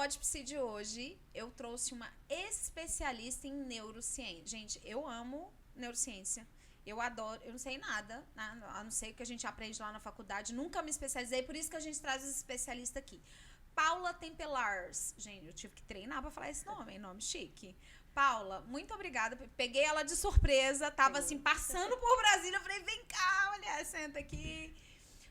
Podpsi de hoje, eu trouxe uma especialista em neurociência. Gente, eu amo neurociência. Eu adoro, eu não sei nada, né, a não ser o que a gente aprende lá na faculdade. Nunca me especializei, por isso que a gente traz os especialistas aqui. Paula Tempelars. Gente, eu tive que treinar pra falar esse nome chique. Paula, muito obrigada. Peguei ela de surpresa, tava assim, passando por Brasília. Eu falei, vem cá, mulher, senta aqui.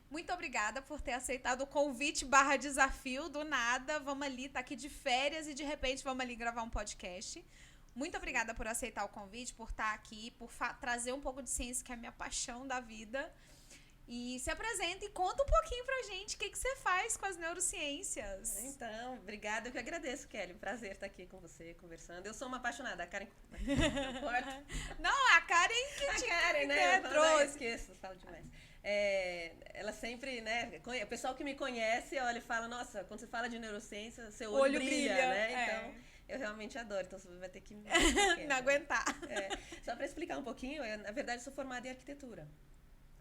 Muito obrigada por ter aceitado o convite / desafio do nada. Vamos ali, tá aqui de férias e de repente vamos ali gravar um podcast. Muito obrigada por aceitar o convite, por estar aqui, por trazer um pouco de ciência, que é a minha paixão da vida. E se apresenta e conta um pouquinho pra gente o que você faz com as neurociências. Então, obrigada, eu que agradeço, Kelly. Prazer estar aqui com você, conversando. Eu sou uma apaixonada, a Karen. Não, a Karen que a Karen, né? trouxe. Eu esqueço, falo demais. Ela sempre, né? O pessoal que me conhece, olha e fala, nossa, quando você fala de neurociência, seu olho brilha, né? Então, eu realmente adoro. Então, você vai ter que me aguentar. Só para explicar um pouquinho, eu, na verdade, sou formada em arquitetura.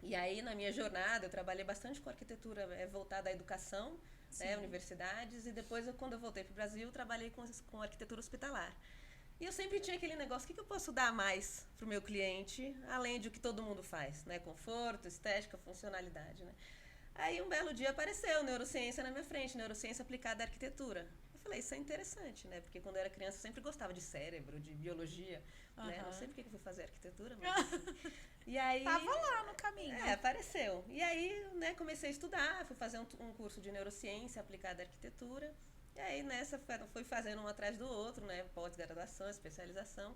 E aí, na minha jornada, eu trabalhei bastante com arquitetura voltada à educação, né, universidades, e depois, quando eu voltei para o Brasil, trabalhei com arquitetura hospitalar. E eu sempre tinha aquele negócio, o que eu posso dar mais para o meu cliente, além de o que todo mundo faz, né? Conforto, estética, funcionalidade, né? Aí, um belo dia, apareceu neurociência na minha frente, neurociência aplicada à arquitetura. Eu falei, isso é interessante, né? Porque quando eu era criança, eu sempre gostava de cérebro, de biologia, né? Não sei porque eu fui fazer arquitetura, mas assim. E aí, tava lá no caminho. Apareceu. E aí, né, comecei a estudar, fui fazer um curso de neurociência aplicada à arquitetura. E aí, nessa, fui fazendo um atrás do outro, né? Pós-graduação, especialização.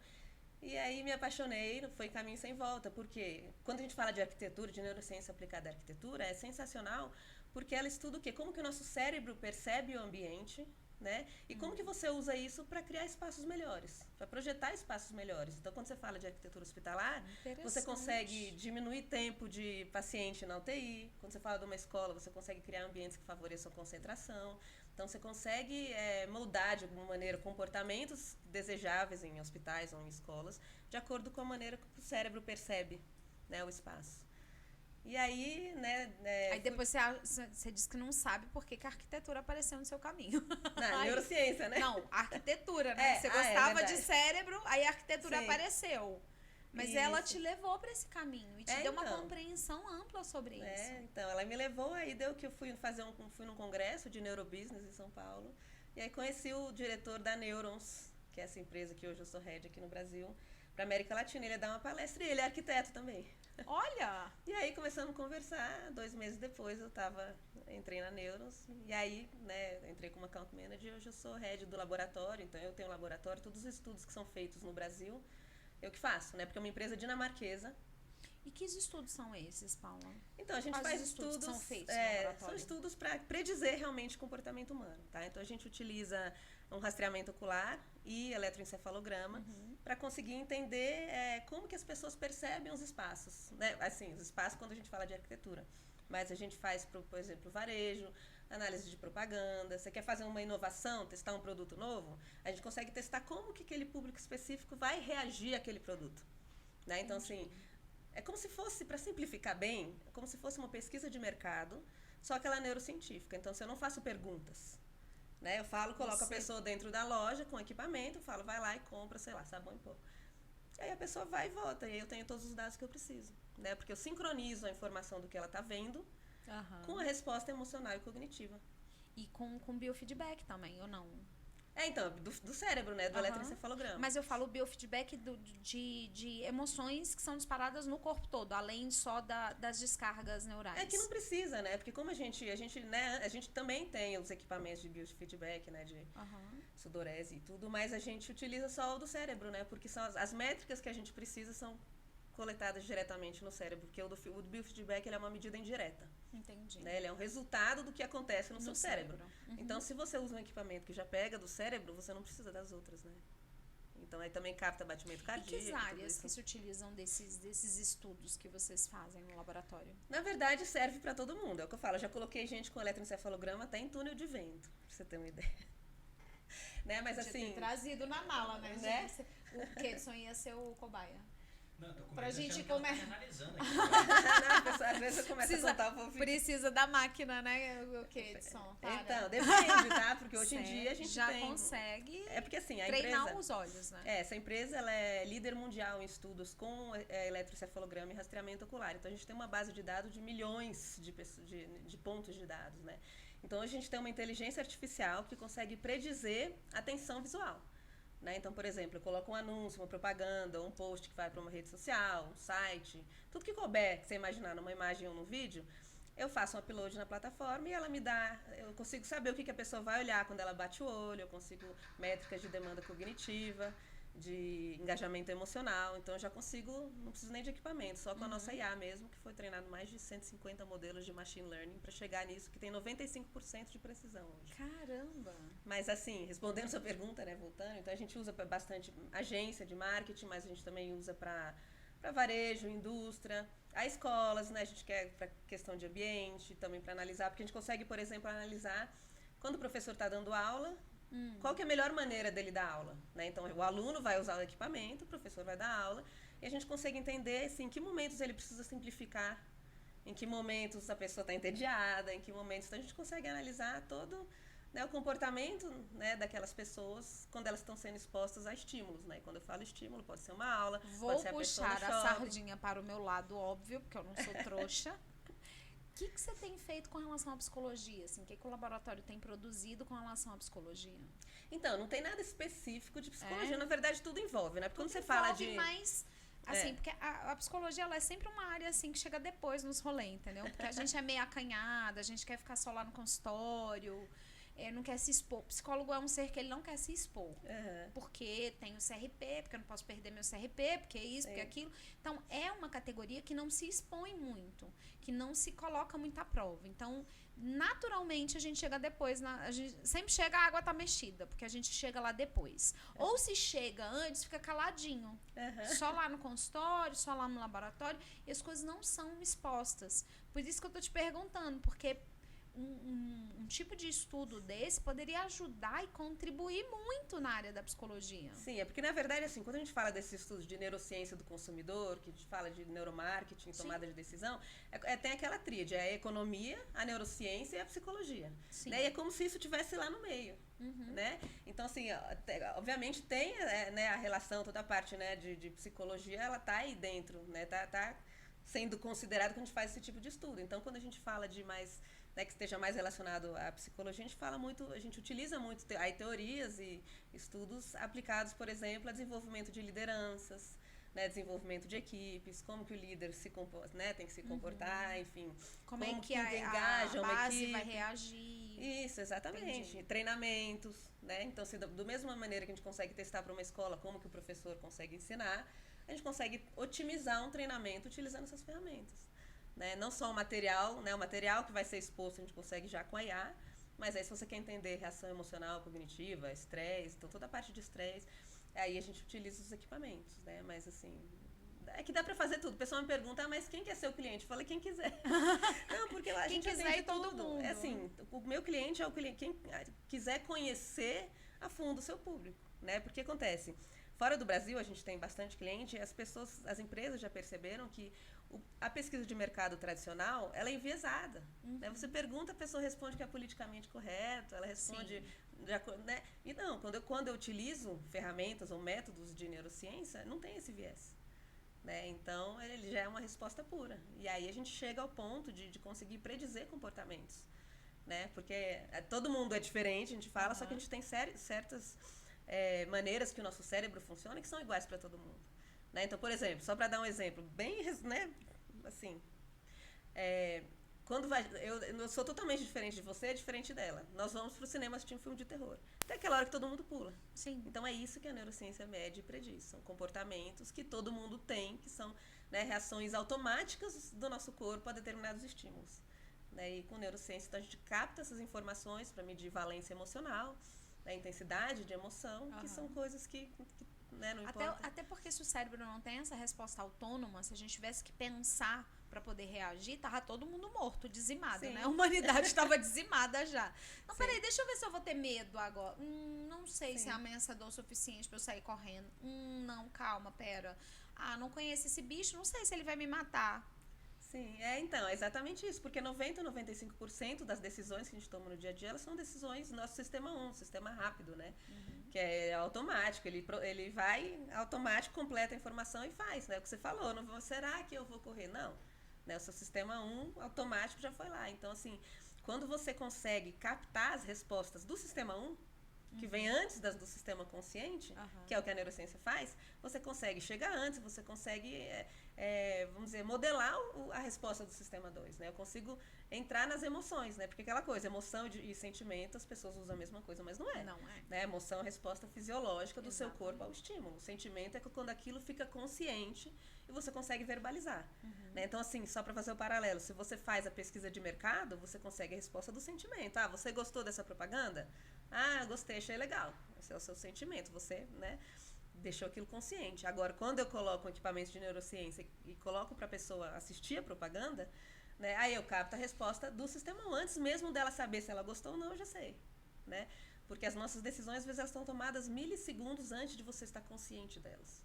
E aí me apaixonei, foi caminho sem volta, porque quando a gente fala de arquitetura, de neurociência aplicada à arquitetura, é sensacional, porque ela estuda o quê? Como que o nosso cérebro percebe o ambiente, né? E como que você usa isso para criar espaços melhores, para projetar espaços melhores. Então, quando você fala de arquitetura hospitalar, você consegue diminuir tempo de paciente na UTI. Quando você fala de uma escola, você consegue criar ambientes que favoreçam a concentração. Então, você consegue moldar, de alguma maneira, comportamentos desejáveis em hospitais ou em escolas, de acordo com a maneira que o cérebro percebe, né, o espaço. E aí, né... aí depois você diz que não sabe por que a arquitetura apareceu no seu caminho. Na neurociência, né? Não, a arquitetura, né? Você gostava de cérebro, aí a arquitetura apareceu. Mas ela te levou para esse caminho e te deu uma compreensão ampla sobre isso. Então, ela me levou, aí deu que eu fui num congresso de neurobusiness em São Paulo, e aí conheci o diretor da Neurons, que é essa empresa que hoje eu sou head aqui no Brasil, para América Latina. Ele ia dar uma palestra e ele é arquiteto também. Olha! E aí começamos a conversar, 2 meses depois entrei na Neurons, e aí, né, entrei como account manager, hoje eu sou head do laboratório, então eu tenho um laboratório, todos os estudos que são feitos no Brasil, eu que faço, né, porque é uma empresa dinamarquesa. E que estudos são esses, Paula? Então, a gente faz estudos que são feitos no laboratório? São estudos para predizer realmente o comportamento humano, tá? Então, a gente utiliza um rastreamento ocular e eletroencefalograma para conseguir entender como que as pessoas percebem os espaços, né? Assim, os espaços quando a gente fala de arquitetura. Mas a gente faz, por exemplo, varejo, análise de propaganda. Você quer fazer uma inovação, testar um produto novo? A gente consegue testar como que aquele público específico vai reagir àquele produto, né? Então, assim... é como se fosse, para simplificar bem, é como se fosse uma pesquisa de mercado, só que ela é neurocientífica. Então, se eu não faço perguntas, né? Eu coloco a pessoa dentro da loja com equipamento, falo, vai lá e compra, sei lá, sabão em pó. E aí a pessoa vai e volta, e aí eu tenho todos os dados que eu preciso, né? Porque eu sincronizo a informação do que ela está vendo com a resposta emocional e cognitiva. E com biofeedback também, ou não? Então, do cérebro, né? Do eletroencefalograma. Mas eu falo biofeedback de emoções que são disparadas no corpo todo, além só das descargas neurais. É que não precisa, né? Porque como a gente também tem os equipamentos de biofeedback, né? De sudorese e tudo, mas a gente utiliza só o do cérebro, né? Porque são as métricas que a gente precisa são coletadas diretamente no cérebro, porque o biofeedback ele é uma medida indireta. Entendi. Né? Ele é um resultado do que acontece no seu cérebro. Então, se você usa um equipamento que já pega do cérebro, você não precisa das outras, né? Então, aí também capta batimento cardíaco. E que áreas que se utilizam desses estudos que vocês fazem no laboratório? Na verdade, serve para todo mundo. É o que eu falo. Eu já coloquei gente com eletroencefalograma até em túnel de vento, pra você ter uma ideia. Né? Mas assim... ter trazido na mala, né? O Kedson ia ser o cobaia. Não, eu tô com Pra medo gente achando que ela tá comer. me analisando aqui. Não, às vezes eu começo a contar um pouquinho. Precisa da máquina, né? O que, Edson? Para. Então, depende, tá? Porque hoje em dia a gente já tem... consegue É porque assim, a treinar empresa... os olhos, né? Essa empresa ela é líder mundial em estudos com eletrocefalograma e rastreamento ocular. Então a gente tem uma base de dados de milhões de pontos de dados, né? Então a gente tem uma inteligência artificial que consegue predizer a tensão visual. Né? Então, por exemplo, eu coloco um anúncio, uma propaganda, um post que vai para uma rede social, um site, tudo que couber, que você imaginar numa imagem ou num vídeo, eu faço um upload na plataforma e ela me dá, eu consigo saber o que a pessoa vai olhar quando ela bate o olho, eu consigo métricas de demanda cognitiva, de engajamento emocional, então eu já consigo, não preciso nem de equipamento, só com a nossa IA mesmo, que foi treinado mais de 150 modelos de machine learning para chegar nisso, que tem 95% de precisão hoje. Caramba! Mas assim, respondendo sua pergunta, né, voltando, então a gente usa para bastante agência de marketing, mas a gente também usa para varejo, indústria, a escolas, né, a gente quer para questão de ambiente, também para analisar, porque a gente consegue, por exemplo, analisar quando o professor está dando aula, qual que é a melhor maneira dele dar aula, né? Então, o aluno vai usar o equipamento, o professor vai dar aula, e a gente consegue entender, assim, em que momentos ele precisa simplificar, em que momentos a pessoa está entediada, em que momentos... Então, a gente consegue analisar todo, né, o comportamento, né, daquelas pessoas quando elas estão sendo expostas a estímulos, né? E quando eu falo estímulo, pode ser uma aula, pode ser a pessoa no Vou puxar a shopping. sardinha para o meu lado, óbvio, porque eu não sou trouxa. O que você tem feito com relação à psicologia? Assim, o que o laboratório tem produzido com relação à psicologia? Então, não tem nada específico de psicologia. Na verdade, tudo envolve, né? Porque quando você fala de... Mas, assim, porque a psicologia, ela é sempre uma área, assim, que chega depois nos rolês, entendeu? Porque a gente é meio acanhada, a gente quer ficar só lá no consultório, não quer se expor. O psicólogo é um ser que ele não quer se expor. Porque tem o CRP, porque eu não posso perder meu CRP, porque isso, porque aquilo. Então, é uma categoria que não se expõe muito, que não se coloca muito à prova. Então, naturalmente, a gente chega depois. A gente sempre chega, a água tá mexida, porque a gente chega lá depois. Ou se chega antes, fica caladinho. Só lá no consultório, só lá no laboratório, e as coisas não são expostas. Por isso que eu tô te perguntando, porque um tipo de estudo desse poderia ajudar e contribuir muito na área da psicologia. Sim, é porque, na verdade, assim, quando a gente fala desses estudos de neurociência do consumidor, que a gente fala de neuromarketing, tomada de decisão, tem aquela tríade, é a economia, a neurociência e a psicologia. Né? E é como se isso estivesse lá no meio. Né? Então, assim, obviamente tem, né, a relação, toda a parte, né, de psicologia, ela tá aí dentro, né? Tá sendo considerado quando a gente faz esse tipo de estudo. Então, quando a gente fala de mais... Né, que esteja mais relacionado à psicologia, a gente utiliza muito aí teorias e estudos aplicados, por exemplo, a desenvolvimento de lideranças, né, desenvolvimento de equipes, como que o líder né, tem que se comportar, enfim, como é que engaja a uma base equipe. vai reagir. Isso, exatamente. Entendi. Treinamentos, né? Então, assim, da mesma maneira que a gente consegue testar para uma escola como que o professor consegue ensinar, a gente consegue otimizar um treinamento utilizando essas ferramentas. Né? Não só o material, né? O material que vai ser exposto a gente consegue já com a IA, mas aí se você quer entender reação emocional, cognitiva, estresse, então toda a parte de estresse, aí a gente utiliza os equipamentos, né? Mas assim, é que dá pra fazer tudo. O pessoal me pergunta, mas quem quer ser o cliente? Eu falei, quem quiser. Não, porque a gente atende todo tudo. mundo. É assim, o meu cliente é o cliente, quem quiser conhecer a fundo o seu público, né? Porque acontece, fora do Brasil a gente tem bastante cliente, as empresas já perceberam que a pesquisa de mercado tradicional, ela é enviesada. Né? Você pergunta, a pessoa responde que é politicamente correto, ela responde... né? E não, quando eu utilizo ferramentas ou métodos de neurociência, não tem esse viés. Né? Então, ele já é uma resposta pura. E aí a gente chega ao ponto de conseguir predizer comportamentos. Né? Porque todo mundo é diferente, a gente fala, só que a gente tem certas maneiras que o nosso cérebro funciona que são iguais para todo mundo. Né? Então, por exemplo, só para dar um exemplo bem, né, assim, eu sou totalmente diferente de você, é diferente dela. Nós vamos pro cinema assistir um filme de terror. Até aquela hora que todo mundo pula. Sim. Então é isso que a neurociência mede e prediz. São comportamentos que todo mundo tem, que são, né, reações automáticas do nosso corpo a determinados estímulos. Né? E com neurociência, então, a gente capta essas informações para medir valência emocional, né, intensidade de emoção, que são coisas que né, não importa. Até porque se o cérebro não tem essa resposta autônoma, se a gente tivesse que pensar para poder reagir, tava todo mundo morto, dizimado, né? A humanidade estava dizimada já. Não, peraí, deixa eu ver se eu vou ter medo agora. Não sei se é ameaçador o suficiente para eu sair correndo. Não, calma, pera. Ah, não conheço esse bicho, não sei se ele vai me matar. Sim, então, é exatamente isso, porque 90, 95% das decisões que a gente toma no dia a dia, elas são decisões do nosso sistema 1, sistema rápido, né? Que é automático, ele vai automático, completa a informação e faz, né? O que você falou, não vou, será que eu vou correr? Não, né? O seu sistema 1 automático já foi lá. Então, assim, quando você consegue captar as respostas do sistema 1, que vem antes do sistema consciente, que é o que a neurociência faz, você consegue chegar antes, você consegue, vamos dizer, modelar a resposta do sistema 2, né? Eu consigo entrar nas emoções, né? Porque aquela coisa, emoção e sentimento, as pessoas usam a mesma coisa, mas não é. Não é. Né? Emoção é a resposta fisiológica do seu Exatamente. corpo ao estímulo. O sentimento é quando aquilo fica consciente e você consegue verbalizar. Né? Então, assim, só para fazer o paralelo, se você faz a pesquisa de mercado, você consegue a resposta do sentimento. Ah, você gostou dessa propaganda? Ah, gostei, achei legal. Esse é o seu sentimento, você, né, deixou aquilo consciente. Agora, quando eu coloco um equipamento de neurociência e coloco para a pessoa assistir a propaganda, né, aí eu capto a resposta do sistema 1. Antes mesmo dela saber se ela gostou ou não, eu já sei, né? Porque as nossas decisões, às vezes, elas estão tomadas milissegundos antes de você estar consciente delas.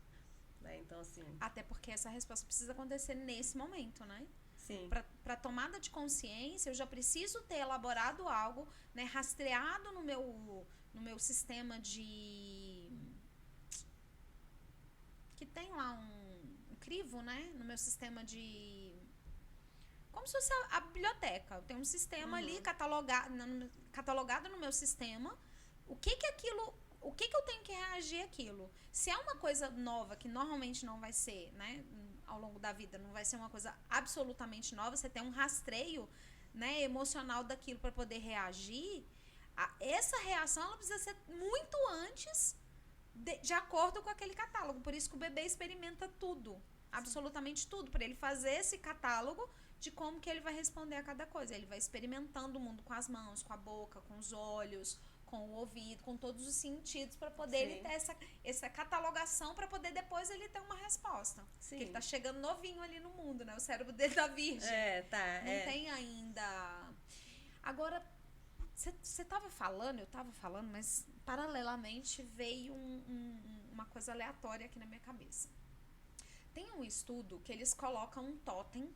Né? Então, assim... Até porque essa resposta precisa acontecer nesse momento, né? Sim. Para tomada de consciência, eu já preciso ter elaborado algo, né, rastreado no meu sistema de... que tem lá um crivo, né? No meu sistema de... como se fosse a biblioteca. Eu tenho um sistema ali catalogado no meu sistema. O que eu tenho que reagir àquilo? Se é uma coisa nova, que normalmente não vai ser, né, ao longo da vida, não vai ser uma coisa absolutamente nova, você tem um rastreio, né, emocional daquilo para poder reagir, essa reação ela precisa ser muito antes de acordo com aquele catálogo. Por isso que o bebê experimenta tudo, absolutamente tudo, para ele fazer esse catálogo de como que ele vai responder a cada coisa. Ele vai experimentando o mundo com as mãos, com a boca, com os olhos, com o ouvido, com todos os sentidos, para poder ele ter essa catalogação, para poder depois ele ter uma resposta. Sim. Porque ele tá chegando novinho ali no mundo, né? O cérebro dele tá virgem. Não tem ainda... Agora, você tava falando, eu tava falando, mas paralelamente veio uma coisa aleatória aqui na minha cabeça. Tem um estudo que eles colocam um totem,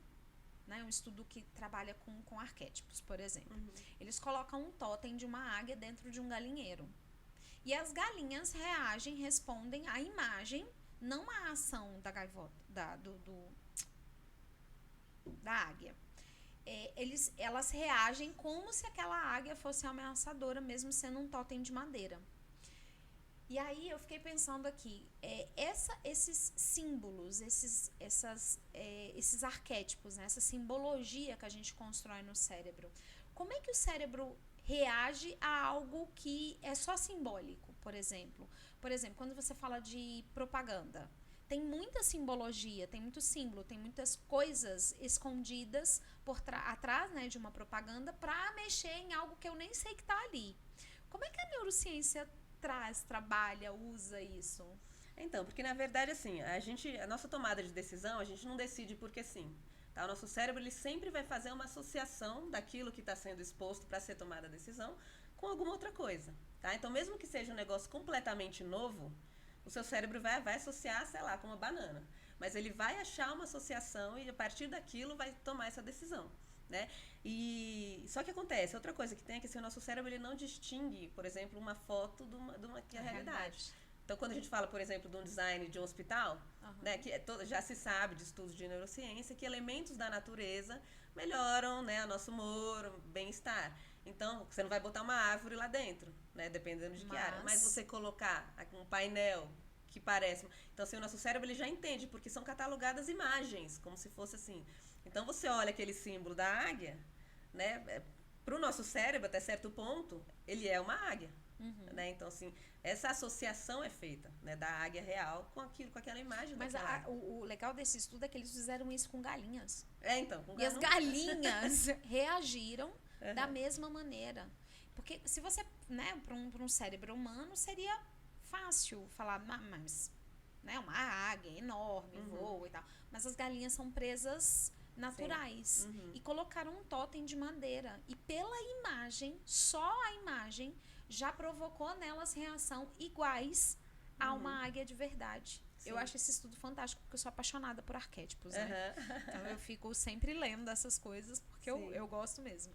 né, um estudo que trabalha com arquétipos, por exemplo. Eles colocam um totem de uma águia dentro de um galinheiro. E as galinhas reagem, respondem à imagem, não à ação da gaivota, da águia. Elas reagem como se aquela águia fosse ameaçadora, mesmo sendo um totem de madeira. E aí eu fiquei pensando aqui, esses símbolos, esses arquétipos, né, essa simbologia que a gente constrói no cérebro, como é que o cérebro reage a algo que é só simbólico, por exemplo? Por exemplo, quando você fala de propaganda, tem muita simbologia, tem muito símbolo, tem muitas coisas escondidas atrás, né, de uma propaganda para mexer em algo que eu nem sei que está ali. Como é que a neurociência trabalha, usa isso? Então, porque na verdade, assim, a nossa tomada de decisão, a gente não decide porque sim. Tá? O nosso cérebro, ele sempre vai fazer uma associação daquilo que está sendo exposto para ser tomada a decisão com alguma outra coisa. Tá? Então, mesmo que seja um negócio completamente novo, o seu cérebro vai associar, sei lá, com uma banana. Mas ele vai achar uma associação e a partir daquilo vai tomar essa decisão. Né? E só que acontece, outra coisa que tem é que assim, o nosso cérebro ele não distingue, por exemplo, uma foto de uma realidade. Então, quando a gente fala, por exemplo, de um design de um hospital, né, que já se sabe de estudos de neurociência que elementos da natureza melhoram, né, o nosso humor, bem-estar. Então, você não vai botar uma árvore lá dentro, né, dependendo de que área. Mas você colocar um painel que parece... Então, assim, o nosso cérebro ele já entende, porque são catalogadas imagens, como se fosse assim... Então, você olha aquele símbolo da águia, né? Para o nosso cérebro, até certo ponto, ele é uma águia. Né? Então, assim, essa associação é feita, né, da águia real com aquela imagem. Mas o legal desse estudo é que eles fizeram isso com galinhas. Então. E as galinhas reagiram da mesma maneira. Porque se você, né, para um cérebro humano, seria fácil falar, mas, né, uma águia enorme, voa e tal. Mas as galinhas são presas naturais. E colocaram um totem de madeira. E pela imagem, só a imagem, já provocou nelas reação iguais a uma águia de verdade. Eu acho esse estudo fantástico, porque eu sou apaixonada por arquétipos, né? Uhum. Então eu fico sempre lendo essas coisas, porque eu gosto mesmo.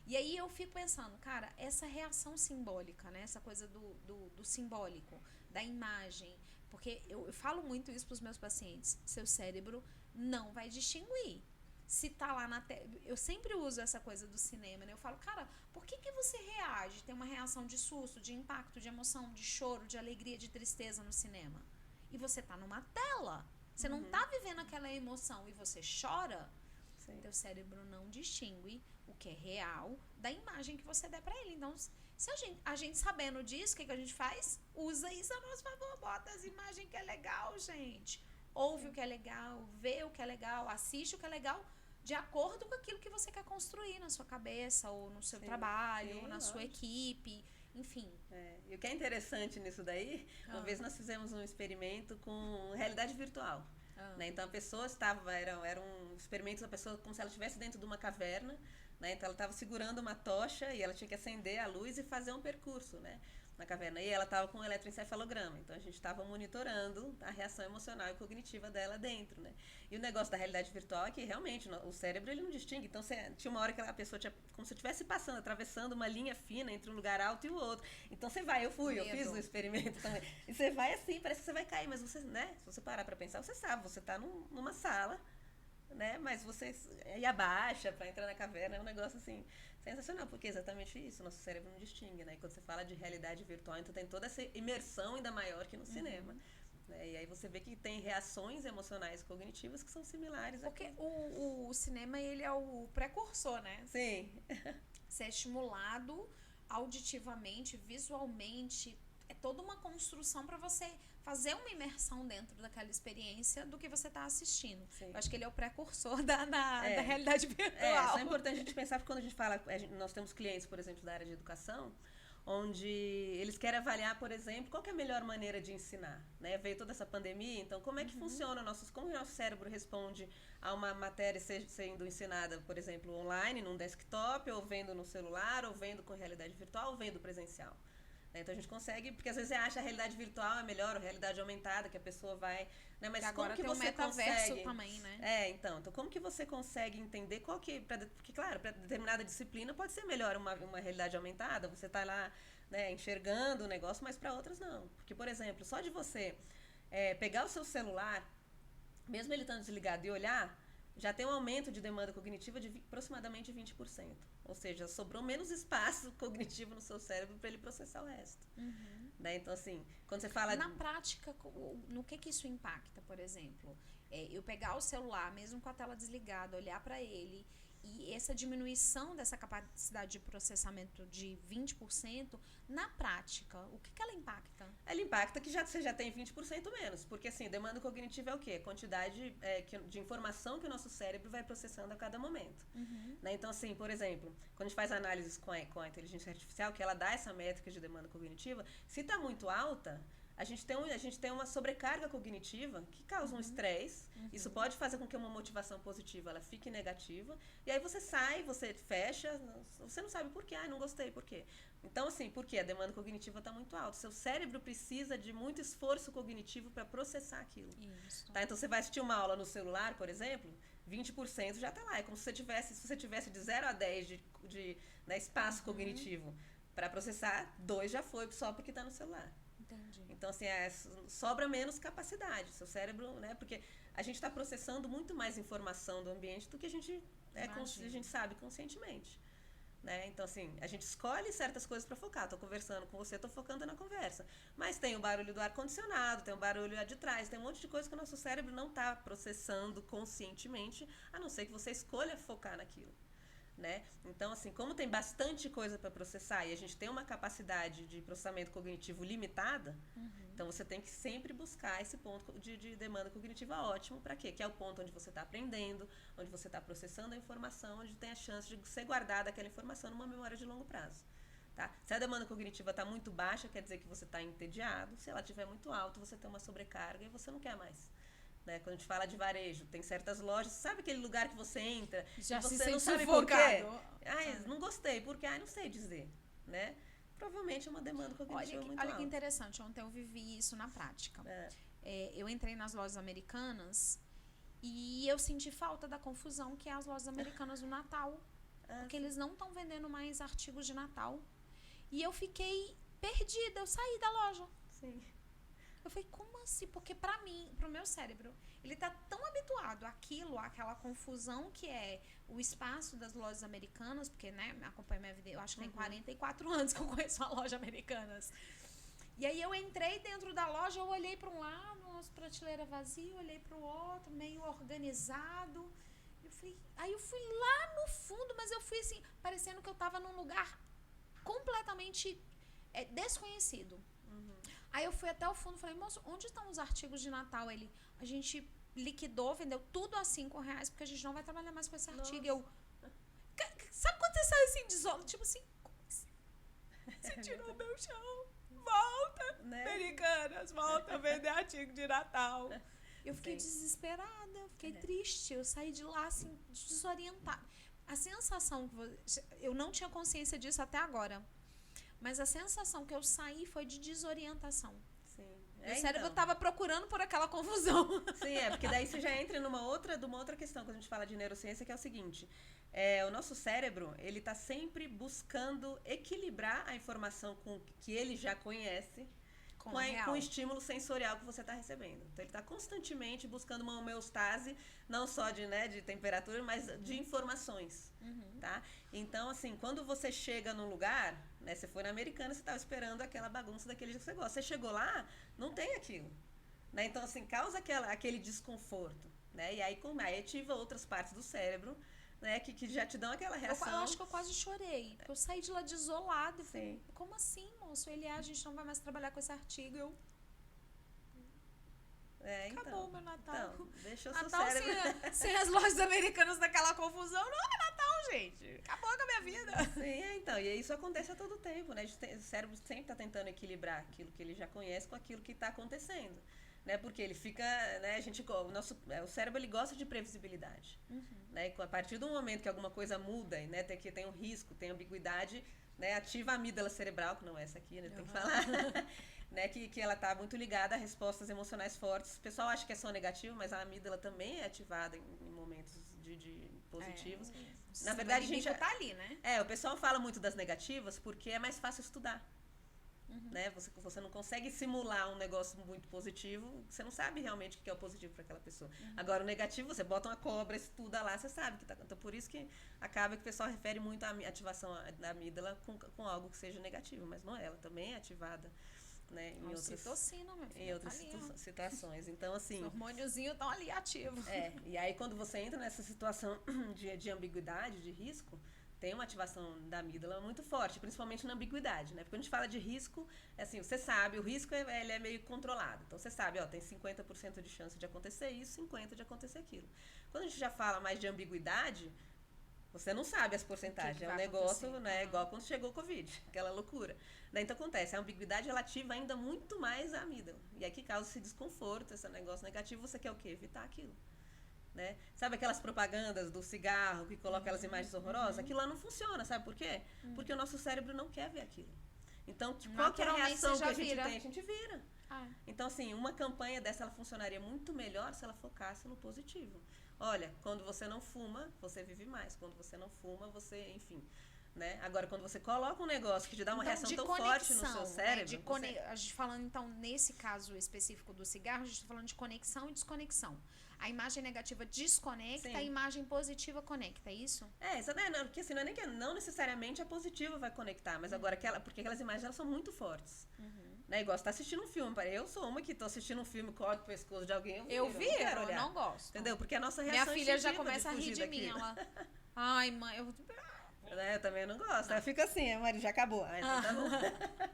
E aí eu fico pensando, cara, essa reação simbólica, né? Essa coisa do simbólico, da imagem. Porque eu falo muito isso para os meus pacientes. Seu cérebro não vai distinguir. Se tá lá na tela. Eu sempre uso essa coisa do cinema, né? Eu falo, cara, por que você reage? Tem uma reação de susto, de impacto, de emoção, de choro, de alegria, de tristeza no cinema. E você tá numa tela. Você não tá vivendo aquela emoção e você chora. Sim. Teu cérebro não distingue o que é real da imagem que você der pra ele. Então, se a gente sabendo disso, o que a gente faz? Usa isso a nosso favor. Bota as imagens que é legal, gente. Ouve o que é legal, vê o que é legal, assiste o que é legal, de acordo com aquilo que você quer construir na sua cabeça, ou no seu trabalho, ou na sua equipe, enfim. E o que é interessante nisso daí, uma vez nós fizemos um experimento com realidade virtual. Né? Então a pessoa estava, era um experimento da pessoa como se ela estivesse dentro de uma caverna, né? Então ela estava segurando uma tocha e ela tinha que acender a luz e fazer um percurso, né? Na caverna. E ela estava com um eletroencefalograma. Então a gente estava monitorando a reação emocional e cognitiva dela dentro, né? E o negócio da realidade virtual é que realmente o cérebro ele não distingue. Então tinha uma hora que a pessoa tinha como se estivesse passando, atravessando uma linha fina entre um lugar alto e o outro. Então você vai, eu fiz o experimento também. E você vai assim, parece que você vai cair, mas você, né? Se você parar para pensar, você sabe, você está numa sala, né? Mas você aí abaixa para entrar na caverna, é um negócio assim sensacional, porque é exatamente isso, nosso cérebro não distingue, né? E quando você fala de realidade virtual, então tem toda essa imersão ainda maior que no cinema. Né? E aí você vê que tem reações emocionais cognitivas que são similares. Porque o cinema, ele é o precursor, né? Sim. Você é estimulado auditivamente, visualmente, é toda uma construção para você fazer uma imersão dentro daquela experiência do que você está assistindo. Sim. Eu acho que ele é o precursor da realidade virtual. Isso é importante a gente pensar, porque quando a gente fala, nós temos clientes, por exemplo, da área de educação, onde eles querem avaliar, por exemplo, qual que é a melhor maneira de ensinar, né? Veio toda essa pandemia, então como é que funciona como o nosso cérebro responde a uma matéria sendo ensinada, por exemplo, online, num desktop, ou vendo no celular, ou vendo com realidade virtual, ou vendo presencial. Então a gente consegue, porque às vezes você acha a realidade virtual é melhor, ou a realidade aumentada, que a pessoa vai, né? Mas agora como que tem você um metaverso consegue também, né? Então como que você consegue entender qual que, porque claro, para determinada disciplina pode ser melhor uma realidade aumentada, você tá lá, né, enxergando o negócio, mas para outras não. Porque, por exemplo, só de você pegar o seu celular, mesmo ele estando desligado e olhar, já tem um aumento de demanda cognitiva de aproximadamente 20%. Ou seja, sobrou menos espaço cognitivo no seu cérebro para ele processar o resto. Né? Então, assim, quando você fala... Na prática, no que isso impacta, por exemplo? Eu pegar o celular, mesmo com a tela desligada, olhar para ele, e essa diminuição dessa capacidade de processamento de 20%, na prática, o que ela impacta? Ela impacta que você já tem 20% menos. Porque, assim, demanda cognitiva é o quê? Quantidade de informação que o nosso cérebro vai processando a cada momento. Né? Então, assim, por exemplo, quando a gente faz análises com a inteligência artificial, que ela dá essa métrica de demanda cognitiva, se está muito alta... A gente tem uma sobrecarga cognitiva que causa um estresse. Isso pode fazer com que uma motivação positiva ela fique negativa. E aí você sai, você fecha, você não sabe por quê. Não gostei, por quê? Então, assim, por quê? A demanda cognitiva está muito alta. Seu cérebro precisa de muito esforço cognitivo para processar aquilo. Isso. Tá? Então, você vai assistir uma aula no celular, por exemplo, 20% já está lá. É como se você tivesse de 0 a 10 de espaço cognitivo para processar, 2 já foi só porque está no celular. Entendi. Então, assim, sobra menos capacidade. Seu cérebro, né? Porque a gente está processando muito mais informação do ambiente do que a gente sabe conscientemente. Né? Então, assim, a gente escolhe certas coisas para focar. Estou conversando com você, estou focando na conversa. Mas tem o barulho do ar-condicionado, tem o barulho lá de trás, tem um monte de coisa que o nosso cérebro não está processando conscientemente, a não ser que você escolha focar naquilo. Né? Então, assim, como tem bastante coisa para processar e a gente tem uma capacidade de processamento cognitivo limitada, então você tem que sempre buscar esse ponto de demanda cognitiva ótimo. Para quê? Que é o ponto onde você está aprendendo, onde você está processando a informação, onde tem a chance de ser guardada aquela informação numa memória de longo prazo. Tá? Se a demanda cognitiva está muito baixa, quer dizer que você está entediado. Se ela estiver muito alta, você tem uma sobrecarga e você não quer mais. Né? Quando a gente fala de varejo, tem certas lojas, sabe aquele lugar que você entra já e você se não sabe sufocado. por quê? Não gostei, por quê? Não sei dizer, né? Provavelmente é uma demanda cognitiva muito alta. Olha que interessante, ontem eu vivi isso na prática. eu entrei nas lojas americanas e eu senti falta da confusão que é as lojas americanas do Natal. Porque eles não estão vendendo mais artigos de Natal. E eu fiquei perdida, eu saí da loja. Sim. Eu falei, como assim? Porque pra mim, pro meu cérebro, ele tá tão habituado àquela confusão que é o espaço das lojas americanas, porque, né, acompanha minha vida, eu acho que tem 44 anos que eu conheço a loja Americanas. E aí eu entrei dentro da loja, eu olhei para um lado, umas prateleiras vazias, olhei para o outro, meio organizado. Aí eu fui lá no fundo, mas eu fui assim, parecendo que eu tava num lugar completamente desconhecido. Aí eu fui até o fundo e falei, moço, onde estão os artigos de Natal? A gente liquidou, vendeu tudo a R$5, porque a gente não vai trabalhar mais com esse artigo. Eu, sabe quando você sai assim, desola? Tipo assim, como assim? Você tirou meu chão. Volta, né? Americanas, volta a vender artigo de Natal. Eu fiquei desesperada, fiquei triste. Eu saí de lá, assim, desorientada. A sensação eu não tinha consciência disso até agora. Mas a sensação que eu saí foi de desorientação. Sim. Meu cérebro estava procurando por aquela confusão. Sim, porque daí você já entra numa outra questão quando a gente fala de neurociência, que é o seguinte. O nosso cérebro, ele está sempre buscando equilibrar a informação que ele já conhece com o estímulo sensorial que você está recebendo. Então, ele está constantemente buscando uma homeostase, não só de temperatura, mas de informações, tá? Então, assim, quando você chega num lugar, né, você foi na Americana, você estava esperando aquela bagunça daquele jeito que você gosta. Você chegou lá, não tem aquilo, né? Então, assim, causa aquele desconforto, né? E aí ativa outras partes do cérebro, né, que já te dão aquela reação. Eu acho que eu quase chorei, porque eu saí de lá desolada. Sim. Como assim, moço? A gente não vai mais trabalhar com esse artigo. Acabou o meu Natal. Então, deixa o Natal seu cérebro... sem as lojas americanas daquela confusão, não é Natal, gente. Acabou com a minha vida. Sim, então, e isso acontece a todo tempo, né? O cérebro sempre está tentando equilibrar aquilo que ele já conhece com aquilo que está acontecendo. Né, porque ele fica, né, o cérebro ele gosta de previsibilidade, né, a partir do momento que alguma coisa muda, né, que tem um risco, tem ambiguidade, né, ativa a amígdala cerebral, que não é essa aqui, né, tem que falar, né, que ela está muito ligada a respostas emocionais fortes. O pessoal acha que é só negativo, mas a amígdala também é ativada em momentos de positivos. Na verdade, a gente tá ali, né? O pessoal fala muito das negativas porque é mais fácil estudar. Né? Você não consegue simular um negócio muito positivo, você não sabe realmente o que é o positivo para aquela pessoa. Agora, o negativo, você bota uma cobra, estuda lá, você sabe que tá. Então, por isso que acaba que o pessoal refere muito a ativação da amígdala com algo que seja negativo, mas não é, ela também é ativada, né, em outras situações. Então, assim, os hormôniozinhos estão ali ativos. E aí quando você entra nessa situação de ambiguidade, de risco, tem uma ativação da amígdala muito forte, principalmente na ambiguidade, né? Porque quando a gente fala de risco, assim, você sabe, o risco ele é meio controlado. Então, você sabe, tem 50% de chance de acontecer isso, 50% de acontecer aquilo. Quando a gente já fala mais de ambiguidade, você não sabe as porcentagens. É um negócio, né, igual quando chegou o Covid, aquela loucura. Daí, então, acontece, a ambiguidade, ela ativa ainda muito mais a amígdala. E aqui causa esse desconforto, esse negócio negativo, você quer o quê? Evitar aquilo. Né? Sabe aquelas propagandas do cigarro que colocam aquelas imagens horrorosas? Aquilo lá não funciona, sabe por quê? Porque o nosso cérebro não quer ver aquilo. Então, qual que é a reação que a gente tem? A gente vira. Então, assim, uma campanha dessa, ela funcionaria muito melhor se ela focasse no positivo. Olha, quando você não fuma, você vive mais. Quando você não fuma, você, enfim... Né? Agora, quando você coloca um negócio que te dá uma reação tão forte no seu cérebro... A gente falando, então, nesse caso específico do cigarro, a gente está falando de conexão e desconexão. A imagem negativa desconecta, a imagem positiva conecta, é isso? Porque assim, não necessariamente a positiva vai conectar, mas agora, porque aquelas imagens elas são muito fortes. Né? Igual você tá assistindo um filme, eu sou uma que tô assistindo um filme, corta o pescoço de alguém, eu não gosto. Entendeu? Porque a nossa reação minha filha já começa a rir de mim, ela... Ai, mãe, eu também não gosto. Ela fica assim, Maria, já acabou. Então tá bom.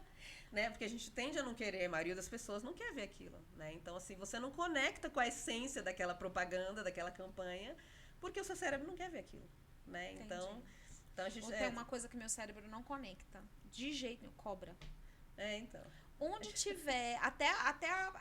Né? Porque a gente tende a não querer, a maioria das pessoas não quer ver aquilo, né? Então, assim, você não conecta com a essência daquela propaganda, daquela campanha, porque o seu cérebro não quer ver aquilo, né? Então a gente... Tem uma coisa que meu cérebro não conecta, de jeito nenhum, cobra. Então... Onde tiver, até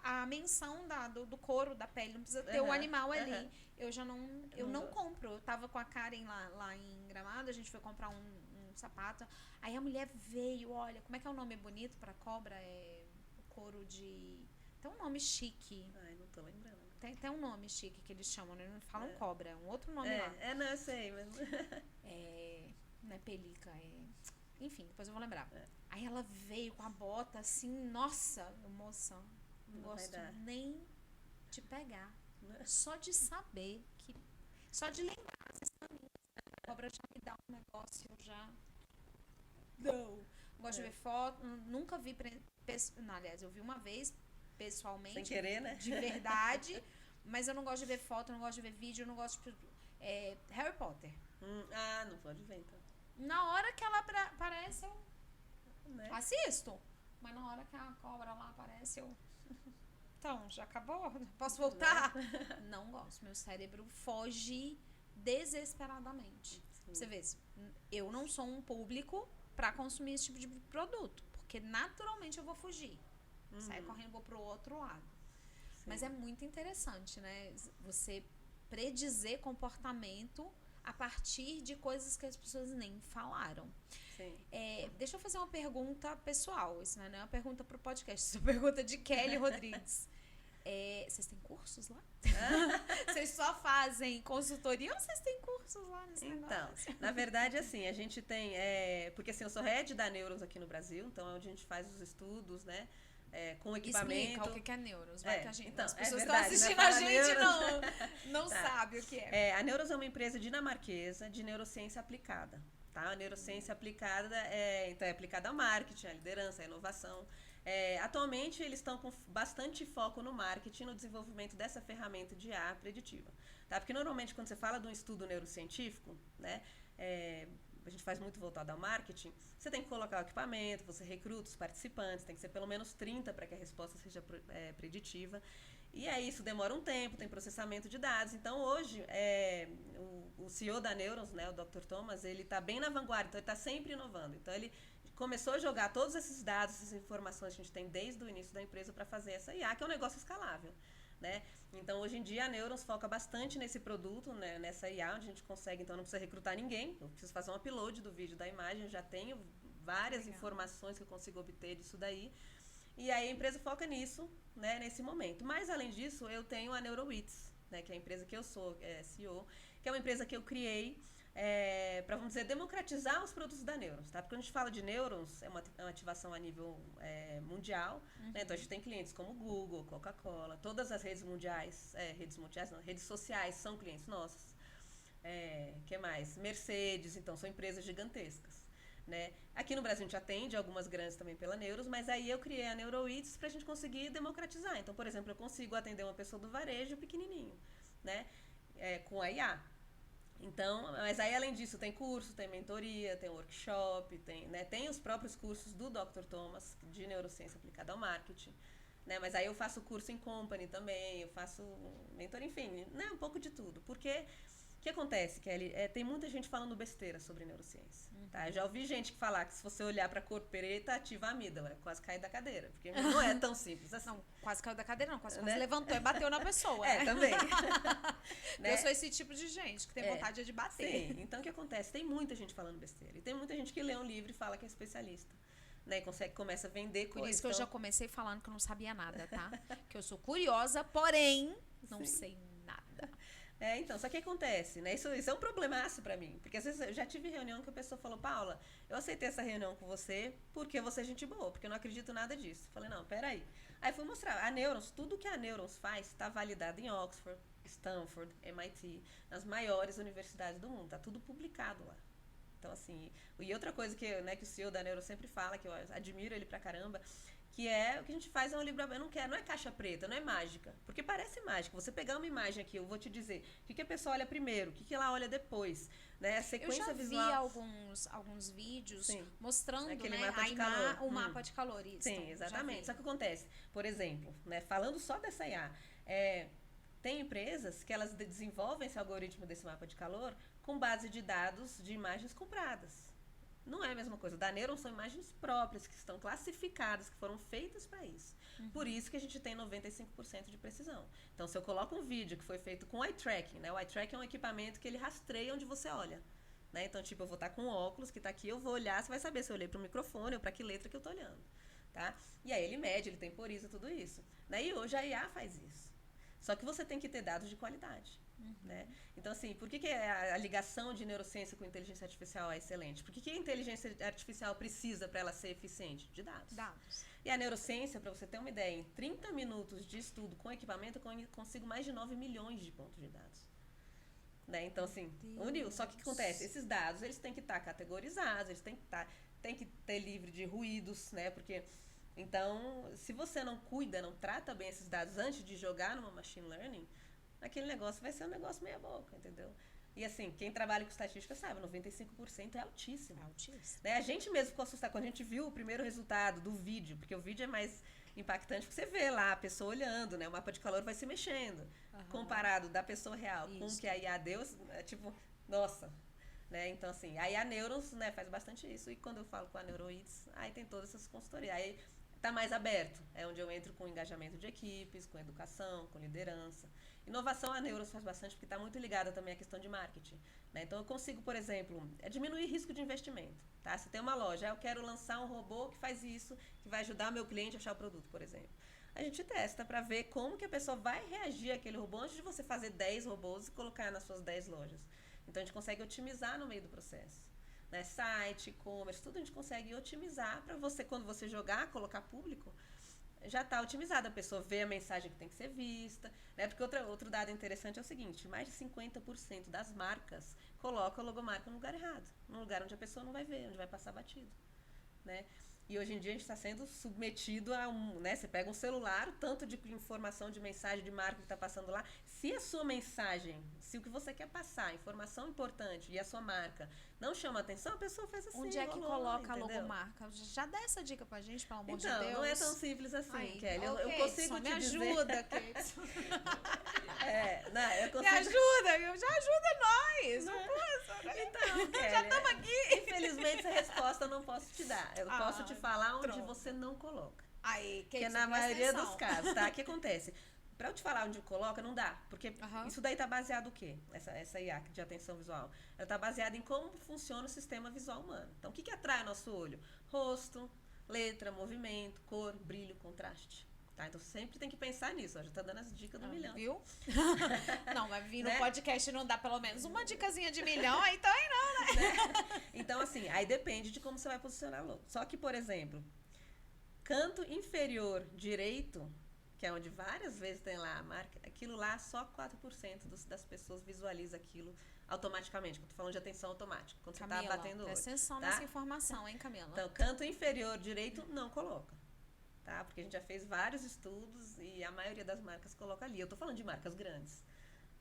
a menção do couro, da pele, não precisa ter o animal ali. Eu já não compro. Eu tava com a Karen lá em Gramado, a gente foi comprar um sapato. Aí a mulher veio, olha, como é que é o nome bonito pra cobra? É o couro de Tem um nome chique. Ai, não tô lembrando. Tem um nome chique que eles chamam, né? Não falam cobra, é um outro nome lá. Não, eu sei, mas... Não é pelica, Enfim, depois eu vou lembrar. Aí ela veio com a bota assim, nossa, moça, não gosto nem de pegar. Só de saber que... Só de lembrar as estaminhas. A cobra já me dá um negócio, eu já... Não gosto de ver foto, nunca vi... Não, aliás, eu vi uma vez, pessoalmente. Sem querer, né? De verdade. Mas eu não gosto de ver foto, eu não gosto de ver vídeo, eu não gosto de... Harry Potter. Não pode ver, então. Na hora que ela aparece, eu assisto. Mas na hora que a cobra lá aparece, eu... Então, já acabou? Posso voltar? Não gosto. Meu cérebro foge desesperadamente. Você vê, eu não sou um público para consumir esse tipo de produto. Porque naturalmente eu vou fugir. Saio correndo e vou pro outro lado. Sim. Mas é muito interessante, né? Você predizer comportamento a partir de coisas que as pessoas nem falaram. Sim. Deixa eu fazer uma pergunta pessoal. Isso não é uma pergunta pro podcast. Isso é uma pergunta de Kelly Rodrigues. Vocês têm cursos lá? Vocês só fazem consultoria ou vocês têm cursos lá nesse negócio? Então, na verdade, assim, a gente tem... porque assim, eu sou head da Neurons aqui no Brasil, então é onde a gente faz os estudos, né? Com equipamento. Explica o que é Neurons. Vai que a gente, então, as pessoas verdade, estão assistindo né? a gente não tá. sabem o que é. A Neurons é uma empresa dinamarquesa de neurociência aplicada. Tá? A neurociência aplicada então é aplicada ao marketing, à liderança, à inovação. Atualmente eles estão com bastante foco no marketing, no desenvolvimento dessa ferramenta de IA preditiva. Tá? Porque normalmente quando você fala de um estudo neurocientífico, né, a gente faz muito voltado ao marketing, você tem que colocar o equipamento, você recruta os participantes, tem que ser pelo menos 30 para que a resposta seja preditiva. E aí isso demora um tempo, tem processamento de dados. Então hoje o CEO da Neurons, né, o Dr. Thomas, ele está bem na vanguarda, então ele está sempre inovando. Então ele começou a jogar todos esses dados, essas informações que a gente tem desde o início da empresa para fazer essa IA, que é um negócio escalável. Né? Então, hoje em dia, a Neurons foca bastante nesse produto, né? Nessa IA, onde a gente consegue, então não precisa recrutar ninguém, eu preciso fazer um upload do vídeo da imagem, eu já tenho várias informações que eu consigo obter disso daí. E aí a empresa foca nisso, né, nesse momento. Mas, além disso, eu tenho a NeuroWits, né, que é a empresa que eu sou CEO, que é uma empresa que eu criei para, vamos dizer, democratizar os produtos da Neurons, tá? Porque quando a gente fala de Neurons, é uma ativação a nível mundial, né? Então a gente tem clientes como Google, Coca-Cola, todas as redes mundiais, redes sociais são clientes nossos. Que mais? Mercedes, então são empresas gigantescas, né? Aqui no Brasil a gente atende algumas grandes também pela Neurons, mas aí eu criei a NeuroWits pra gente conseguir democratizar. Então, por exemplo, eu consigo atender uma pessoa do varejo pequenininho, né? Com a IA. Então, mas aí além disso tem curso, tem mentoria, tem workshop, tem os próprios cursos do Dr. Thomas de neurociência aplicada ao marketing, né? Mas aí eu faço curso em company também, eu faço mentoria, enfim, né? Um pouco de tudo. Porque o que acontece, Kelly? Tem muita gente falando besteira sobre neurociência. Tá? Eu já ouvi gente que falar que se você olhar para a cor preta, ativa a amígdala. Quase cair da cadeira. Porque não é tão simples assim. Não, quase caiu da cadeira, não. Quase levantou e bateu na pessoa. Também. Né? Eu sou esse tipo de gente que tem vontade de bater. Sim. Então, o que acontece? Tem muita gente falando besteira. E tem muita gente que lê um livro e fala que é especialista. Né? E começa a vender coisas. Por isso que eu já comecei falando que eu não sabia nada, tá? Que eu sou curiosa, porém, não sei nada. Então, só que acontece, né? Isso é um problemaço pra mim. Porque às vezes eu já tive reunião que a pessoa falou, Paula, eu aceitei essa reunião com você porque você é gente boa, porque eu não acredito em nada disso. Falei, não, peraí. Aí fui mostrar, a Neurons, tudo que a Neurons faz está validado em Oxford, Stanford, MIT, nas maiores universidades do mundo. Tá tudo publicado lá. Então, assim, e outra coisa que o CEO da Neurons sempre fala, que eu admiro ele pra caramba, que o que a gente faz é um livro, não é caixa preta, não é mágica, porque parece mágica. Você pegar uma imagem aqui, eu vou te dizer o que a pessoa olha primeiro, o que ela olha depois, né? A sequência visual. Eu já vi alguns vídeos mostrando, aquele né, mapa de calor. O mapa de calor. Isso, sim, exatamente. Só que acontece, por exemplo, né, falando só dessa IA, tem empresas que elas desenvolvem esse algoritmo desse mapa de calor com base de dados de imagens compradas. Não é a mesma coisa. Da Neurons são imagens próprias, que estão classificadas, que foram feitas para isso. Por isso que a gente tem 95% de precisão. Então, se eu coloco um vídeo que foi feito com eye tracking, né? O eye tracking é um equipamento que ele rastreia onde você olha. Né? Então, tipo, eu vou estar com óculos que está aqui, eu vou olhar, você vai saber se eu olhei para o microfone ou para que letra que eu estou olhando. tá? E aí ele mede, ele temporiza tudo isso, né? E hoje a IA faz isso. Só que você tem que ter dados de qualidade, né? Então, assim, por que a ligação de neurociência com inteligência artificial é excelente? Por que a inteligência artificial precisa para ela ser eficiente? De dados. E a neurociência, para você ter uma ideia, em 30 minutos de estudo com equipamento, eu consigo mais de 9 milhões de pontos de dados. Né? Então, assim, uniu. Só que o que acontece? Esses dados, eles têm que estar categorizados, eles têm que ter livre de ruídos, né? Porque, então, se você não cuida, não trata bem esses dados antes de jogar numa machine learning, aquele negócio vai ser um negócio meia boca, entendeu? E assim, quem trabalha com estatística sabe, 95% é altíssimo. Né? A gente mesmo ficou assustado quando a gente viu o primeiro resultado do vídeo, porque o vídeo é mais impactante, porque você vê lá a pessoa olhando, né? O mapa de calor vai se mexendo, comparado da pessoa real com o que a IA deu, é tipo, nossa. Né? Então, assim, aí a Neurons, né, faz bastante isso, e quando eu falo com a Neuroids, aí tem todas essas consultorias. Aí tá mais aberto, é onde eu entro com engajamento de equipes, com educação, com liderança. Inovação a Neurons faz bastante, porque está muito ligada também à questão de marketing. Né? Então eu consigo, por exemplo, diminuir risco de investimento. Tá? Se tem uma loja, eu quero lançar um robô que faz isso, que vai ajudar meu cliente a achar o produto, por exemplo. A gente testa para ver como que a pessoa vai reagir àquele robô antes de você fazer 10 robôs e colocar nas suas 10 lojas. Então a gente consegue otimizar no meio do processo. Né? Site, e-commerce, tudo a gente consegue otimizar para você, quando você jogar, colocar público, já está otimizada, a pessoa vê a mensagem que tem que ser vista, né? Porque outro dado interessante é o seguinte, mais de 50% das marcas colocam a logomarca no lugar errado, num lugar onde a pessoa não vai ver, onde vai passar batido, né? E hoje em dia a gente está sendo submetido a né? Você pega um celular, o tanto de informação, de mensagem, de marca que está passando lá. Se a sua mensagem, se o que você quer passar, informação importante, e a sua marca não chama atenção, a pessoa faz assim. Onde é que coloca a logomarca? Já dá essa dica pra gente, pelo amor de Deus. Então, não é tão simples assim, aí, Kelly. Okay, eu consigo te dizer... Me ajuda, Kate. Eu consigo... Me ajuda, já ajuda nós. Não posso, né? Então, Kelly, já estamos aqui. Infelizmente, essa resposta eu não posso te dar. Eu posso te falar onde você não coloca. Aí, que é na maioria dos casos, tá? O que acontece? Pra eu te falar onde coloca, não dá. Porque isso daí tá baseado o quê? Essa IA de atenção visual. Ela tá baseada em como funciona o sistema visual humano. Então, o que atrai nosso olho? Rosto, letra, movimento, cor, brilho, contraste. Tá? Então, sempre tem que pensar nisso. Ó, já tá dando as dicas do milhão. Viu? Não, mas vir no podcast e não dá pelo menos uma dicasinha de milhão, então aí não, né? Então, assim, aí depende de como você vai posicionar logo. Só que, por exemplo, canto inferior direito, que é onde várias vezes tem lá a marca, aquilo lá só 4% das pessoas visualiza aquilo automaticamente. Eu tô falando de atenção automática, quando Camila, você tá batendo o olho. Presta atenção tá? nessa informação, hein, Camila? Então, canto inferior direito não coloca, tá? Porque a gente já fez vários estudos e a maioria das marcas coloca ali. Eu tô falando de marcas grandes.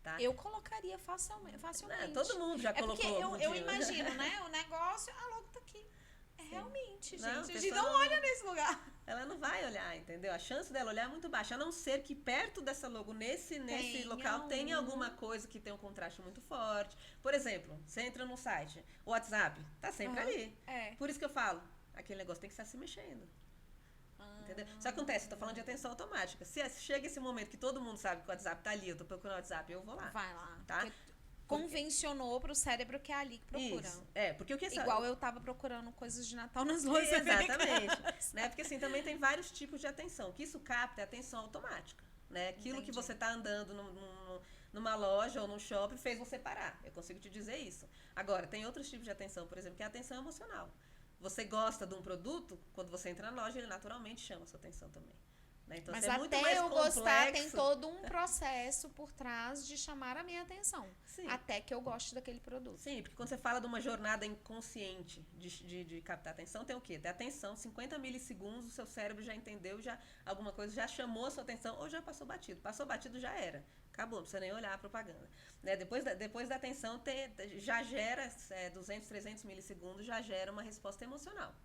Tá? Eu colocaria facilmente. Não, todo mundo já colocou. Porque eu imagino, né? O negócio, a logo tá aqui. Realmente, não, gente. A gente não olha nesse lugar. Ela não vai olhar, entendeu? A chance dela olhar é muito baixa. A não ser que perto dessa logo, nesse local, tenha alguma coisa que tenha um contraste muito forte. Por exemplo, você entra no site, o WhatsApp tá sempre ali. Por isso que eu falo, aquele negócio tem que estar se mexendo. Entendeu? Isso acontece, eu tô falando de atenção automática. Se chega esse momento que todo mundo sabe que o WhatsApp tá ali, eu tô procurando o WhatsApp, eu vou lá. Vai lá. Tá? Convencionou pro cérebro que é ali que procura. Isso. Porque o que igual eu tava procurando coisas de Natal nas lojas. Exatamente. Né? Porque assim, também tem vários tipos de atenção. O que isso capta é atenção automática. Né? Aquilo que você tá andando numa loja ou num shopping fez você parar. Eu consigo te dizer isso. Agora, tem outros tipos de atenção, por exemplo, que é a atenção emocional. Você gosta de um produto, quando você entra na loja, ele naturalmente chama a sua atenção também. Né? Então, mas é muito até mais eu complexo. Gostar, tem todo um processo por trás de chamar a minha atenção. Sim. Até que eu goste daquele produto. Sim, porque quando você fala de uma jornada inconsciente de captar atenção, tem o quê? Tem atenção, 50 milissegundos, o seu cérebro já entendeu, alguma coisa já chamou a sua atenção ou já passou batido. Passou batido, já era. Acabou, não precisa nem olhar a propaganda. Né? Depois da atenção, já gera 200, 300 milissegundos, já gera uma resposta emocional.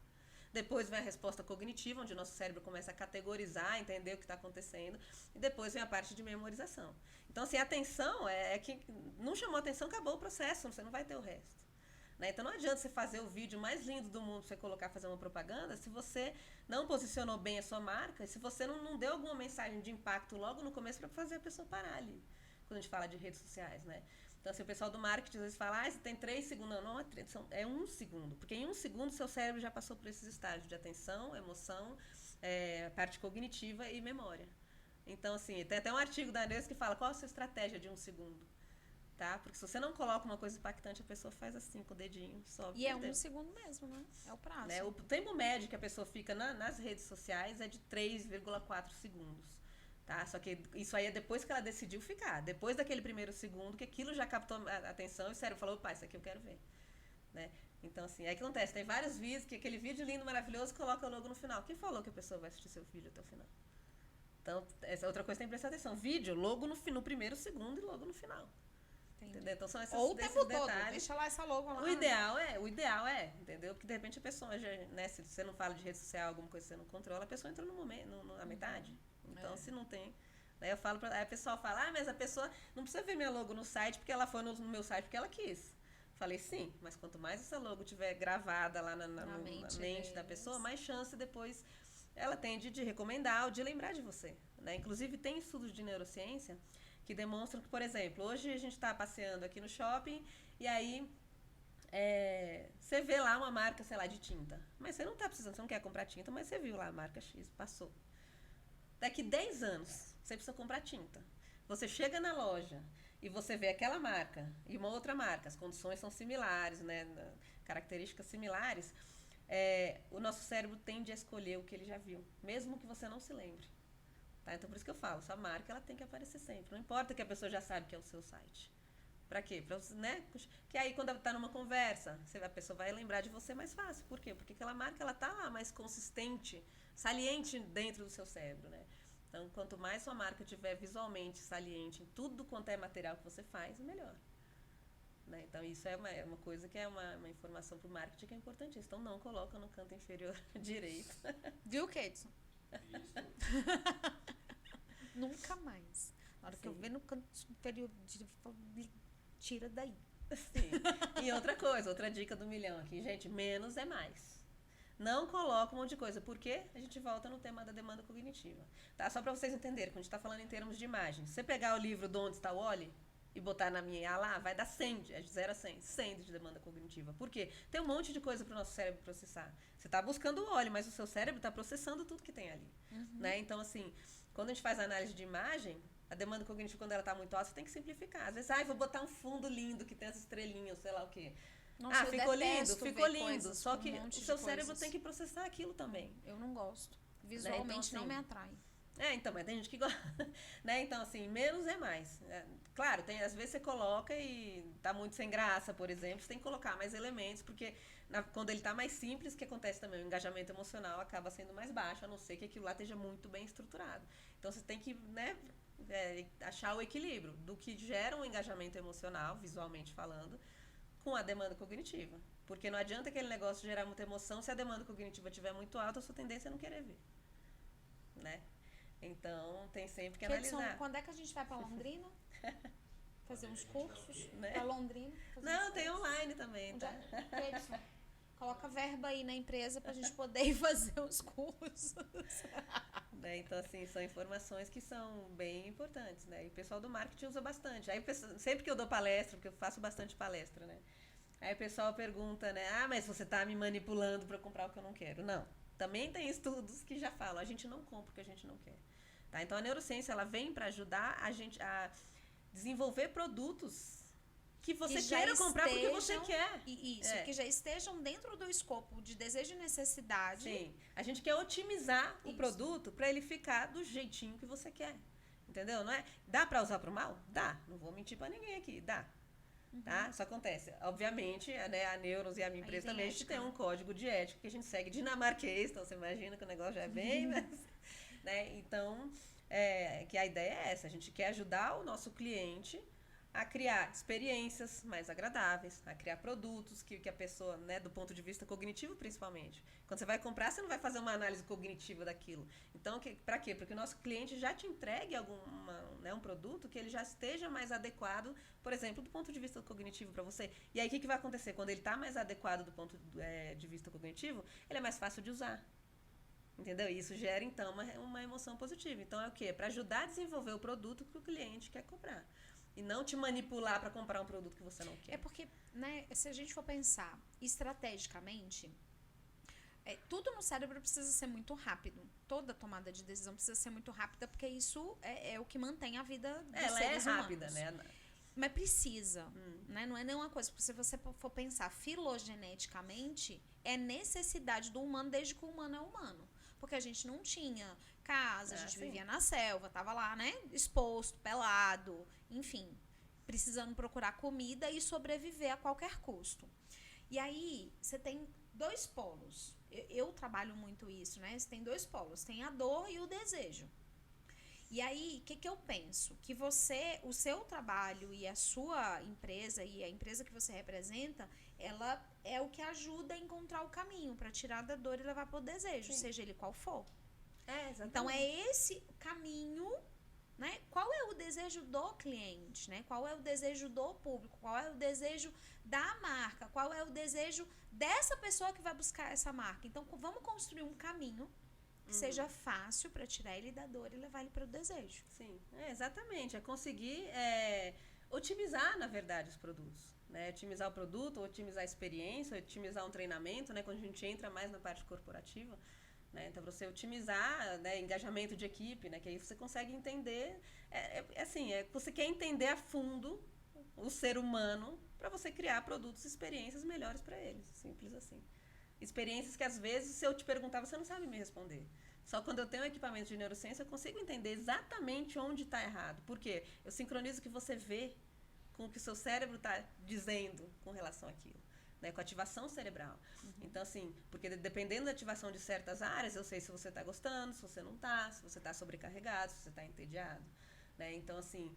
Depois vem a resposta cognitiva, onde o nosso cérebro começa a categorizar, entender o que está acontecendo. E depois vem a parte de memorização. Então, assim, a atenção é que não chamou atenção, acabou o processo, você não vai ter o resto. Né? Então, não adianta você fazer o vídeo mais lindo do mundo, você colocar, fazer uma propaganda, se você não posicionou bem a sua marca, e se você não deu alguma mensagem de impacto logo no começo para fazer a pessoa parar ali, quando a gente fala de redes sociais, né? Então, assim, o pessoal do marketing às vezes fala, você tem 3 segundos. Não, é 1 segundo. Porque em 1 segundo seu cérebro já passou por esses estágios de atenção, emoção, parte cognitiva e memória. Então, assim, tem até um artigo da Neus que fala qual a sua estratégia de 1 segundo. Tá? Porque se você não coloca uma coisa impactante, a pessoa faz assim com o dedinho. Sobe, e é 1 segundo mesmo, né? É o prazo. Né? O tempo médio que a pessoa fica nas redes sociais é de 3,4 segundos. Tá? Só que isso aí é depois que ela decidiu ficar. Depois daquele primeiro segundo, que aquilo já captou a atenção e o cérebro falou, opa, isso aqui eu quero ver. Né? Então, assim, aí que acontece. Tem vários vídeos, que aquele vídeo lindo, maravilhoso, coloca logo no final. Quem falou que a pessoa vai assistir seu vídeo até o final? Então, essa outra coisa tem que prestar atenção. Vídeo, logo no primeiro segundo e logo no final. Entendeu? Então são Ou o tempo detalhes. todo, deixa lá essa logo lá. O ideal é, entendeu? Porque de repente a pessoa, já, né, se você não fala de rede social, alguma coisa que você não controla, a pessoa entra no momento, na metade. Então, se não tem. Daí eu falo aí a pessoa fala, mas a pessoa não precisa ver minha logo no site, porque ela foi no meu site porque ela quis. Falei, sim, mas quanto mais essa logo tiver gravada lá na mente da pessoa, mais chance depois ela tem de recomendar ou de lembrar de você. Né? Inclusive, tem estudos de neurociência que demonstram que, por exemplo, hoje a gente está passeando aqui no shopping e aí você vê lá uma marca, sei lá, de tinta. Mas você não está precisando, você não quer comprar tinta, mas você viu lá a marca X, passou. Daqui 10 anos, você precisa comprar tinta. Você chega na loja e você vê aquela marca e uma outra marca, as condições são similares, né, características similares, o nosso cérebro tende a escolher o que ele já viu, mesmo que você não se lembre. Tá? Então, por isso que eu falo, sua marca ela tem que aparecer sempre. Não importa que a pessoa já sabe que é o seu site. Pra quê? Pra, né? Que aí, quando tá numa conversa, a pessoa vai lembrar de você mais fácil. Por quê? Porque aquela marca ela tá lá mais consistente, saliente dentro do seu cérebro. Né? Então, quanto mais sua marca tiver visualmente saliente em tudo quanto é material que você faz, melhor. Né? Então, isso é uma coisa que é uma informação pro marketing que é importantíssima. Então, não coloca no canto inferior direito. Viu, Keidson? Nunca mais. Na hora que eu ver no canto superior, tira daí. Sim. E outra coisa, outra dica do milhão aqui, gente, menos é mais. Não coloca um monte de coisa, porque a gente volta no tema da demanda cognitiva. Tá? Só para vocês entenderem, quando a gente está falando em termos de imagem. Se você pegar o livro do Onde Está o Wall-E e botar na minha IA lá, vai dar 100, de 0 a 100, 100 de demanda cognitiva. Por quê? Tem um monte de coisa para o nosso cérebro processar. Você está buscando o Wall-E, mas o seu cérebro está processando tudo que tem ali. Né? Então, assim, quando a gente faz a análise de imagem, a demanda cognitiva, quando ela está muito alta, você tem que simplificar. Às vezes, vou botar um fundo lindo que tem as estrelinhas, sei lá o quê. Nossa, ficou lindo. Só que o seu cérebro tem que processar aquilo também. Eu não gosto. Visualmente, né? Então, assim, não me atrai. Então, mas tem gente que gosta. Né? Então, assim, menos é mais. Claro, às vezes você coloca e tá muito sem graça, por exemplo, você tem que colocar mais elementos, porque quando ele tá mais simples, o que acontece também? O engajamento emocional acaba sendo mais baixo, a não ser que aquilo lá esteja muito bem estruturado. Então, você tem que, né, achar o equilíbrio do que gera um engajamento emocional, visualmente falando, com a demanda cognitiva. Porque não adianta aquele negócio gerar muita emoção se a demanda cognitiva estiver muito alta, a sua tendência é não querer ver. Né? Então, tem sempre que analisar. Quando é que a gente vai para Londrina? Fazer uns cursos? Né? Para Londrina? Não, tem online também, tá? Edson, coloca verba aí na empresa pra gente poder ir fazer os cursos. Né? Então, assim, são informações que são bem importantes, né? E o pessoal do marketing usa bastante. Aí, sempre que eu dou palestra, porque eu faço bastante palestra, né? Aí o pessoal pergunta, né? Mas você tá me manipulando para comprar o que eu não quero. Não. Também tem estudos que já falam, a gente não compra o que a gente não quer. Tá? Então, a neurociência, ela vem para ajudar a gente a desenvolver produtos que você queira comprar porque você quer. Isso, que já estejam dentro do escopo de desejo e necessidade. Sim. A gente quer otimizar o produto para ele ficar do jeitinho que você quer. Entendeu? Não é? Dá para usar para o mal? Dá. Não vou mentir para ninguém aqui. Dá. Tá? Isso acontece. Obviamente, né, a Neuros e a minha empresa também, a gente tem um código de ética que a gente segue dinamarquês, então você imagina que o negócio já é bem... né? Então, que a ideia é essa, a gente quer ajudar o nosso cliente a criar experiências mais agradáveis, a criar produtos que a pessoa, né, do ponto de vista cognitivo principalmente. Quando você vai comprar, você não vai fazer uma análise cognitiva daquilo. Então, para quê? Para que o nosso cliente já te entregue um produto que ele já esteja mais adequado, por exemplo, do ponto de vista cognitivo para você. E aí, o que vai acontecer? Quando ele está mais adequado do ponto de vista cognitivo, ele é mais fácil de usar. Entendeu? E isso gera, então, uma emoção positiva. Então, é o quê? Para ajudar a desenvolver o produto que o cliente quer comprar. e não te manipular para comprar um produto que você não quer. É porque, né, se a gente for pensar estrategicamente, tudo no cérebro precisa ser muito rápido. Toda tomada de decisão precisa ser muito rápida, porque isso é o que mantém a vida dos Ela seres é rápida, humanos. né? Mas precisa, né? Não é nenhuma coisa. Porque se você for pensar filogeneticamente, é necessidade do humano desde que o humano é humano. Porque a gente não tinha casa, a gente vivia na selva, tava lá, né? Exposto, pelado, enfim. Precisando procurar comida e sobreviver a qualquer custo. E aí, você tem dois polos. Eu trabalho muito isso, né? Você tem dois polos. Tem a dor e o desejo. E aí, o que eu penso? Que o seu trabalho e a sua empresa e a empresa que você representa, ela é o que ajuda a encontrar o caminho para tirar da dor e levar para o desejo, seja ele qual for. Exatamente. Então, é esse caminho, né? Qual é o desejo do cliente, né? Qual é o desejo do público? Qual é o desejo da marca? Qual é o desejo dessa pessoa que vai buscar essa marca? Então, vamos construir um caminho que seja fácil para tirar ele da dor e levar ele para o desejo. Sim, exatamente. É conseguir otimizar, na verdade, os produtos. Né? Otimizar o produto, otimizar a experiência, otimizar um treinamento, né? Quando a gente entra mais na parte corporativa. Né? Então, você otimizar, né, engajamento de equipe, né? Que aí você consegue entender. Você quer entender a fundo o ser humano para você criar produtos e experiências melhores para eles. Simples assim. Experiências que, às vezes, se eu te perguntar, você não sabe me responder. Só quando eu tenho um equipamento de neurociência, eu consigo entender exatamente onde está errado. Por quê? Eu sincronizo o que você vê com o que o seu cérebro está dizendo com relação àquilo. Né? Com a ativação cerebral. Então, assim, porque dependendo da ativação de certas áreas, eu sei se você está gostando, se você não está, se você está sobrecarregado, se você está entediado. Né? Então, assim,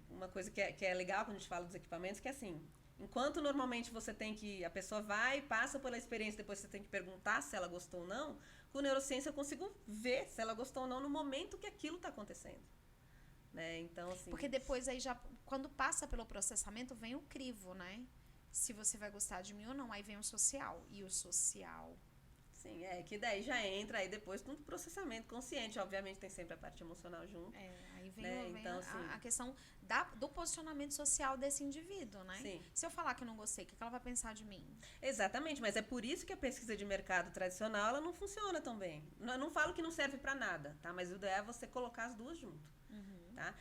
uma coisa que é legal quando a gente fala dos equipamentos, que é assim, enquanto normalmente você tem que, a pessoa vai, passa pela experiência, depois você tem que perguntar se ela gostou ou não, com neurociência eu consigo ver se ela gostou ou não no momento que aquilo está acontecendo. Né? Então, assim... Porque depois aí já, quando passa pelo processamento, vem o crivo, né? Se você vai gostar de mim ou não, aí vem o social. E o social... Sim, que daí já entra aí depois no processamento consciente. Obviamente tem sempre a parte emocional junto. Aí vem, né? vem então, a questão do posicionamento social desse indivíduo, né? Sim. Se eu falar que eu não gostei, o que ela vai pensar de mim? Exatamente, mas é por isso que a pesquisa de mercado tradicional ela não funciona tão bem. Não falo que não serve para nada, tá? Mas o ideal é você colocar as duas junto. Tá?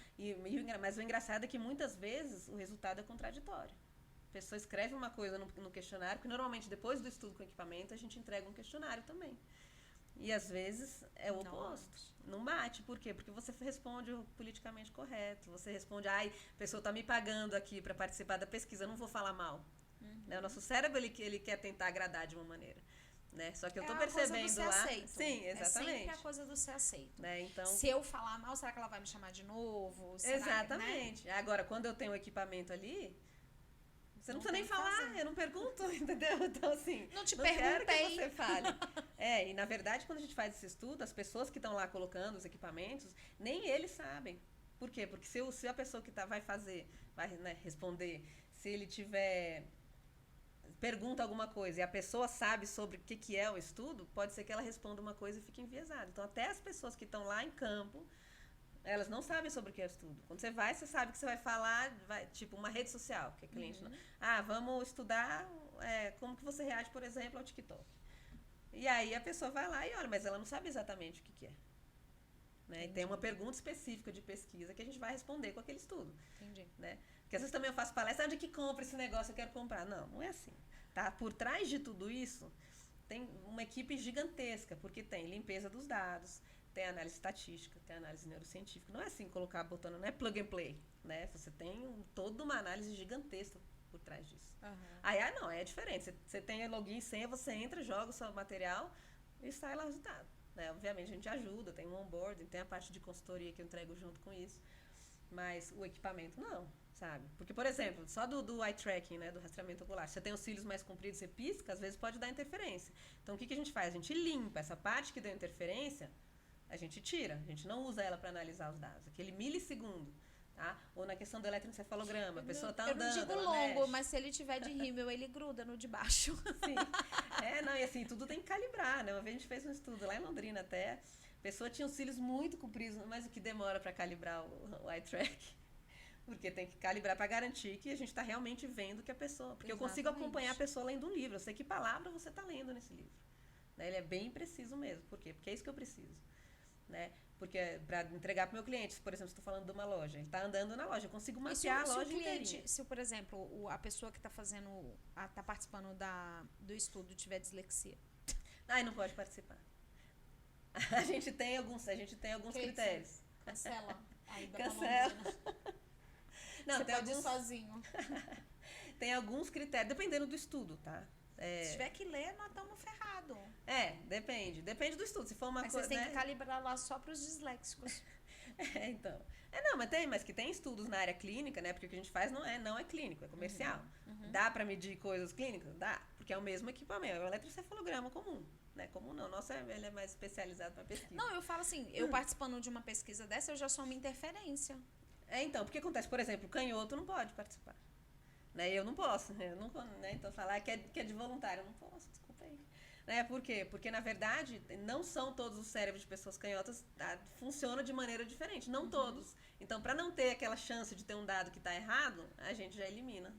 Mas o engraçado é que muitas vezes o resultado é contraditório. A pessoa escreve uma coisa no questionário, porque normalmente depois do estudo com equipamento a gente entrega um questionário também. E às vezes é o oposto. Não bate. Por quê? Porque você responde o politicamente correto. Você responde, a pessoa está me pagando aqui para participar da pesquisa, eu não vou falar mal. Né? O nosso cérebro ele quer tentar agradar de uma maneira. Né? Só que eu tô percebendo lá. Aceito. Sim, exatamente. É sempre a coisa do ser aceito. Né? Então, se eu falar mal, será que ela vai me chamar de novo? Exatamente. Né? Agora, quando eu tenho o equipamento ali, você não precisa nem falar, eu não pergunto, entendeu? Então, assim, não te perguntei. Quero que você fale. E na verdade, quando a gente faz esse estudo, as pessoas que estão lá colocando os equipamentos, nem eles sabem. Por quê? Porque se a pessoa que vai né, responder, se ele tiver pergunta alguma coisa e a pessoa sabe sobre o que é o estudo, pode ser que ela responda uma coisa e fique enviesada. Então, até as pessoas que estão lá em campo, elas não sabem sobre o que é estudo. Quando você vai, você sabe que você vai falar, tipo, uma rede social, que é cliente. Vamos estudar como que você reage, por exemplo, ao TikTok. E aí a pessoa vai lá e olha, mas ela não sabe exatamente o que é. Né? E tem uma pergunta específica de pesquisa que a gente vai responder com aquele estudo. Entendi. Né? Porque às vezes também eu faço palestra, onde que compra esse negócio, eu quero comprar. Não é assim. Tá? Por trás de tudo isso, tem uma equipe gigantesca, porque tem limpeza dos dados, tem análise estatística, tem análise neurocientífica. Não é assim colocar botando, não é plug and play, né? Você tem toda uma análise gigantesca por trás disso. Aí não, é diferente. Você tem login e senha, você entra, joga o seu material e sai lá o resultado. Né? Obviamente a gente ajuda, tem um onboarding, tem a parte de consultoria que eu entrego junto com isso. Mas o equipamento não, sabe? Porque, por exemplo, só do eye tracking, né, do rastreamento ocular, se você tem os cílios mais compridos, você pisca, às vezes pode dar interferência. Então o que a gente faz? A gente limpa essa parte que deu interferência, a gente tira, a gente não usa ela para analisar os dados, aquele milissegundo, tá? Ou na questão do eletroencefalograma, a pessoa tá andando, eu não digo longo, mexe. Mas se ele tiver de rímel, ele gruda no de baixo. Sim. E assim, tudo tem que calibrar, né? Uma vez a gente fez um estudo lá em Londrina até, a pessoa tinha os cílios muito compridos, mas o que demora para calibrar o eye track? Porque tem que calibrar para garantir que a gente está realmente vendo que a pessoa... Porque eu consigo acompanhar a pessoa lendo um livro. Eu sei que palavra você está lendo nesse livro. Né? Ele é bem preciso mesmo. Por quê? Porque é isso que eu preciso. Né? Porque para entregar para o meu cliente, por exemplo, se estou falando de uma loja, ele está andando na loja, eu consigo mapear a loja inteirinha. Se, por exemplo, a pessoa que está tá participando do estudo tiver dislexia? Aí não pode participar. A gente tem alguns critérios. Cancela. Aí Cancela. Não, você tem pode ir sozinho. Tem alguns critérios, dependendo do estudo, tá? Se tiver que ler, nós estamos ferrados. Depende. Depende do estudo. Se for uma mas coisa. Vocês têm que calibrar lá só para os disléxicos. Então. Mas que tem estudos na área clínica, né? Porque o que a gente faz não é clínico, é comercial. Dá para medir coisas clínicas? Dá, porque é o mesmo equipamento, é o eletrocefalograma comum. Né? Comum não, o nosso ele é mais especializado para pesquisa. Não, eu falo assim, eu participando de uma pesquisa dessa, eu já sou uma interferência. Então, porque acontece, por exemplo, o canhoto não pode participar. Né? Eu não posso, né? Então falar que é de voluntário, eu não posso, desculpa aí. Né? Por quê? Porque, na verdade, não são todos os cérebros de pessoas canhotas funcionam de maneira diferente, não todos. Então, para não ter aquela chance de ter um dado que está errado, a gente já elimina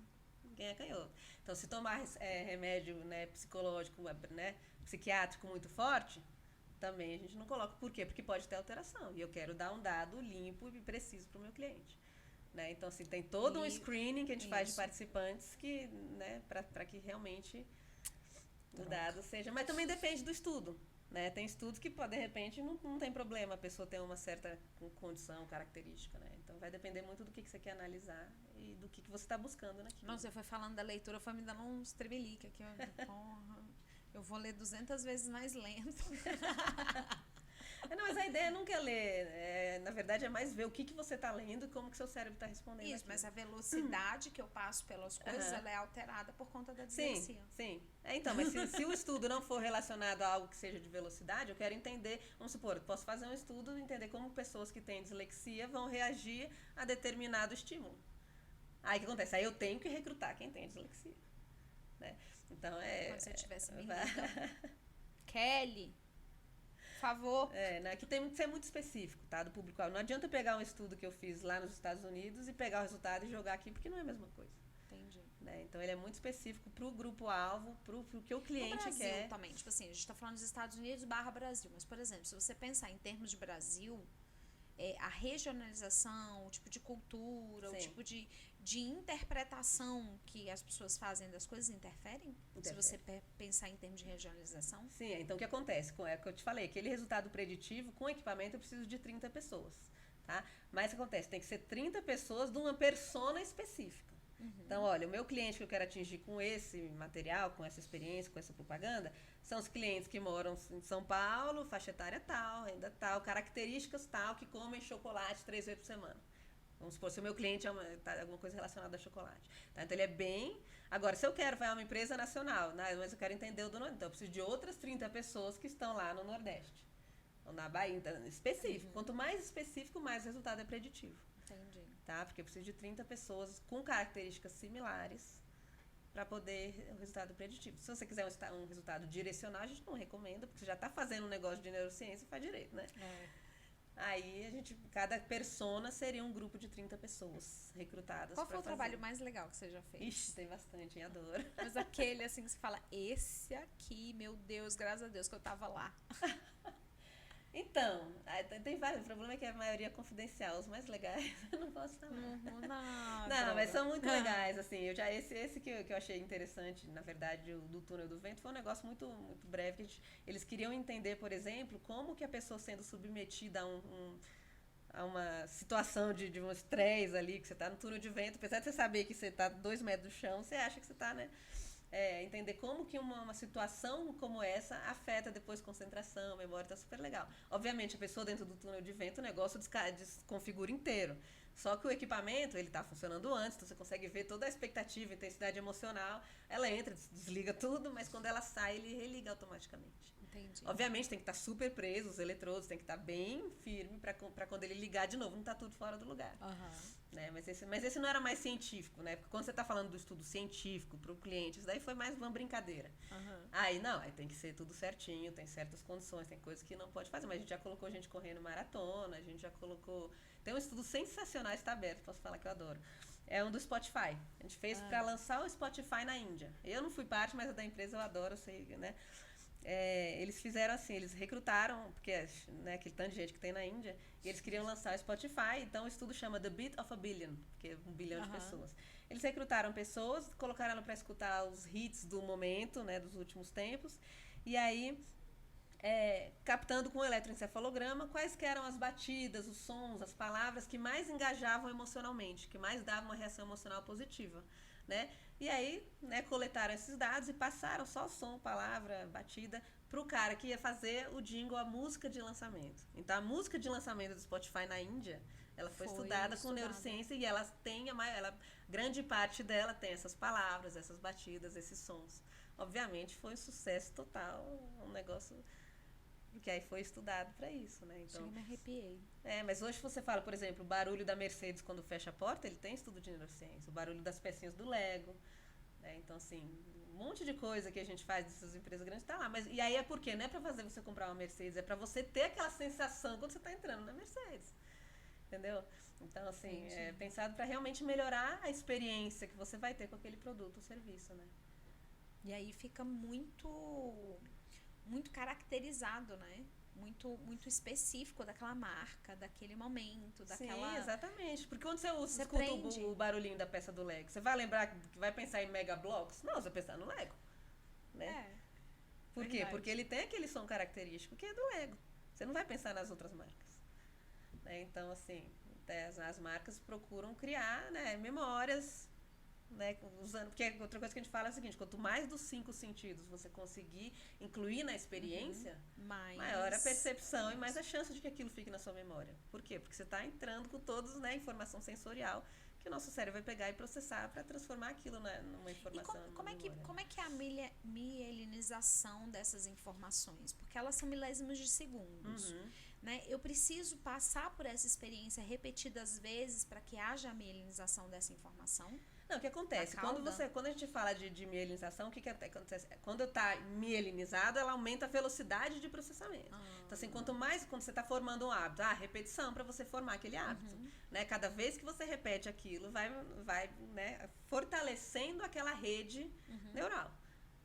quem é canhoto. Então, se tomar remédio, né, psicológico, né, psiquiátrico muito forte, também a gente não coloca. Por quê? Porque pode ter alteração. E eu quero dar um dado limpo e preciso para o meu cliente. Né? Então, assim, tem todo um screening que a gente faz de participantes que, né, para que realmente o dado seja... Mas também depende do estudo. Né? Tem estudos que, de repente, não tem problema a pessoa ter uma certa condição, característica. Né? Então, vai depender muito do que você quer analisar e do que você está buscando naquilo. Nossa, você foi falando da leitura, foi me dando uns tremelique aqui. Porra, eu vou ler 200 vezes mais lento. Não, mas a ideia nunca é ler. Na verdade, é mais ver o que você está lendo e como que seu cérebro está respondendo. Isso, mas a velocidade que eu passo pelas coisas, ela é alterada por conta da dislexia. Sim. Então, mas se o estudo não for relacionado a algo que seja de velocidade, eu quero entender, vamos supor, eu posso fazer um estudo e entender como pessoas que têm dislexia vão reagir a determinado estímulo. Aí o que acontece? Aí eu tenho que recrutar quem tem dislexia. Né? Então, quando você tivesse Kelly... Por favor. Que tem que ser muito específico, tá? Do público-alvo. Não adianta pegar um estudo que eu fiz lá nos Estados Unidos e pegar o resultado e jogar aqui, porque não é a mesma coisa. Entendi. Né? Então, ele é muito específico pro grupo-alvo, pro que o cliente Brasil quer. Também, tipo assim, a gente tá falando dos Estados Unidos / Brasil, mas, por exemplo, se você pensar em termos de Brasil, a regionalização, o tipo de cultura, o tipo de interpretação que as pessoas fazem das coisas interferem? Se você pensar em termos de regionalização? Sim, então o que acontece? É o que eu te falei, aquele resultado preditivo, com equipamento eu preciso de 30 pessoas. Tá? Mas o que acontece? Tem que ser 30 pessoas de uma persona específica. Então, olha, o meu cliente que eu quero atingir com esse material, com essa experiência, com essa propaganda, são os clientes que moram em São Paulo, faixa etária tal, renda tal, características tal, que comem chocolate 3 vezes por semana. Vamos supor, se o meu cliente tá alguma coisa relacionada a chocolate. Tá? Então, ele é bem... Agora, se eu quero fazer uma empresa nacional, né, mas eu quero entender o do Nordeste, então eu preciso de outras 30 pessoas que estão lá no Nordeste. Ou na Bahia, então, específico. Quanto mais específico, mais o resultado é preditivo. Entendi. Tá? Porque eu preciso de 30 pessoas com características similares para poder o resultado preditivo. Se você quiser um resultado direcional, a gente não recomenda, porque você já está fazendo um negócio de neurociência e faz direito, né? Aí, cada persona seria um grupo de 30 pessoas recrutadas. Qual foi o trabalho mais legal que você já fez? Ixi, tem bastante, hein? Adoro. Mas aquele, assim, que você fala, esse aqui, meu Deus, graças a Deus que eu tava lá. Então, tem vários. O problema é que a maioria é confidencial. Os mais legais eu não posso falar. Não, mas são muito legais, assim. Esse que eu achei interessante, na verdade, do Túnel do Vento, foi um negócio muito, muito breve. Eles queriam entender, por exemplo, como que a pessoa sendo submetida a uma situação de um estresse ali, que você está no túnel de vento, apesar de você saber que você está 2 metros do chão, você acha que você está, né? Entender como que uma situação como essa afeta depois concentração, memória, tá super legal. Obviamente, a pessoa dentro do túnel de vento, o negócio desconfigura inteiro. Só que o equipamento, ele tá funcionando antes, então você consegue ver toda a expectativa, intensidade emocional. Ela entra, desliga tudo, mas quando ela sai, ele religa automaticamente. Entendi. Obviamente, tem que estar super preso, os eletrodos tem que estar bem firme para quando ele ligar de novo, não tá tudo fora do lugar. Né? Mas esse não era mais científico, né? Porque quando você está falando do estudo científico para o cliente, isso daí foi mais uma brincadeira. Aí tem que ser tudo certinho, tem certas condições, tem coisas que não pode fazer. Mas a gente já colocou gente correndo maratona, a gente já colocou... Tem um estudo sensacional sensacional, está aberto, posso falar que eu adoro. É um do Spotify. A gente fez para lançar o Spotify na Índia. Eu não fui parte, mas a da empresa eu adoro, eu sei, né? Eles fizeram assim, eles recrutaram, porque né, aquele tanto de gente que tem na Índia, e eles queriam lançar o Spotify, então o estudo chama The Beat of a Billion, porque é 1 bilhão de pessoas. Eles recrutaram pessoas, colocaram ela para escutar os hits do momento, né, dos últimos tempos, e aí captando com o eletroencefalograma quais que eram as batidas, os sons, as palavras que mais engajavam emocionalmente, que mais davam uma reação emocional positiva, né? E aí, né, coletaram esses dados e passaram só som, palavra, batida, pro cara que ia fazer o jingle, a música de lançamento. Então, a música de lançamento do Spotify na Índia, ela foi estudada com neurociência e ela tem grande parte dela tem essas palavras, essas batidas, esses sons. Obviamente, foi um sucesso total, um negócio... Porque aí foi estudado para isso, né? Então, eu me arrepiei. Mas hoje você fala, por exemplo, o barulho da Mercedes quando fecha a porta, ele tem estudo de neurociência. O barulho das pecinhas do Lego, né? Então, assim, um monte de coisa que a gente faz dessas empresas grandes tá lá. E aí é porque não é para fazer você comprar uma Mercedes, é para você ter aquela sensação quando você está entrando na Mercedes. Entendeu? Então, assim, é pensado para realmente melhorar a experiência que você vai ter com aquele produto ou serviço, né? E aí fica muito caracterizado, né? Muito específico daquela marca, daquele momento, daquela... Sim, exatamente. Porque quando você escuta o barulhinho da peça do Lego, você vai lembrar que vai pensar em Mega Bloks? Não, você vai pensar no Lego, né? Por quê? Porque ele tem aquele som característico que é do Lego. Você não vai pensar nas outras marcas. Né? Então, assim, as marcas procuram criar, né, memórias... Né, usando, porque outra coisa que a gente fala é o seguinte: quanto mais dos 5 sentidos você conseguir incluir na experiência, maior a percepção e mais a chance de que aquilo fique na sua memória. Por quê? Porque você está entrando com todos, né, informação sensorial que o nosso cérebro vai pegar e processar para transformar aquilo numa informação. E como é que é a mielinização dessas informações? Porque elas são milésimos de segundos. Né? Eu preciso passar por essa experiência repetidas vezes para que haja a mielinização dessa informação? Não, o que acontece? Quando a gente fala de mielinização, o que acontece? Quando está mielinizado, ela aumenta a velocidade de processamento. Então, assim, quando você está formando um hábito, repetição para você formar aquele hábito. Né? Cada vez que você repete aquilo, vai né, fortalecendo aquela rede neural.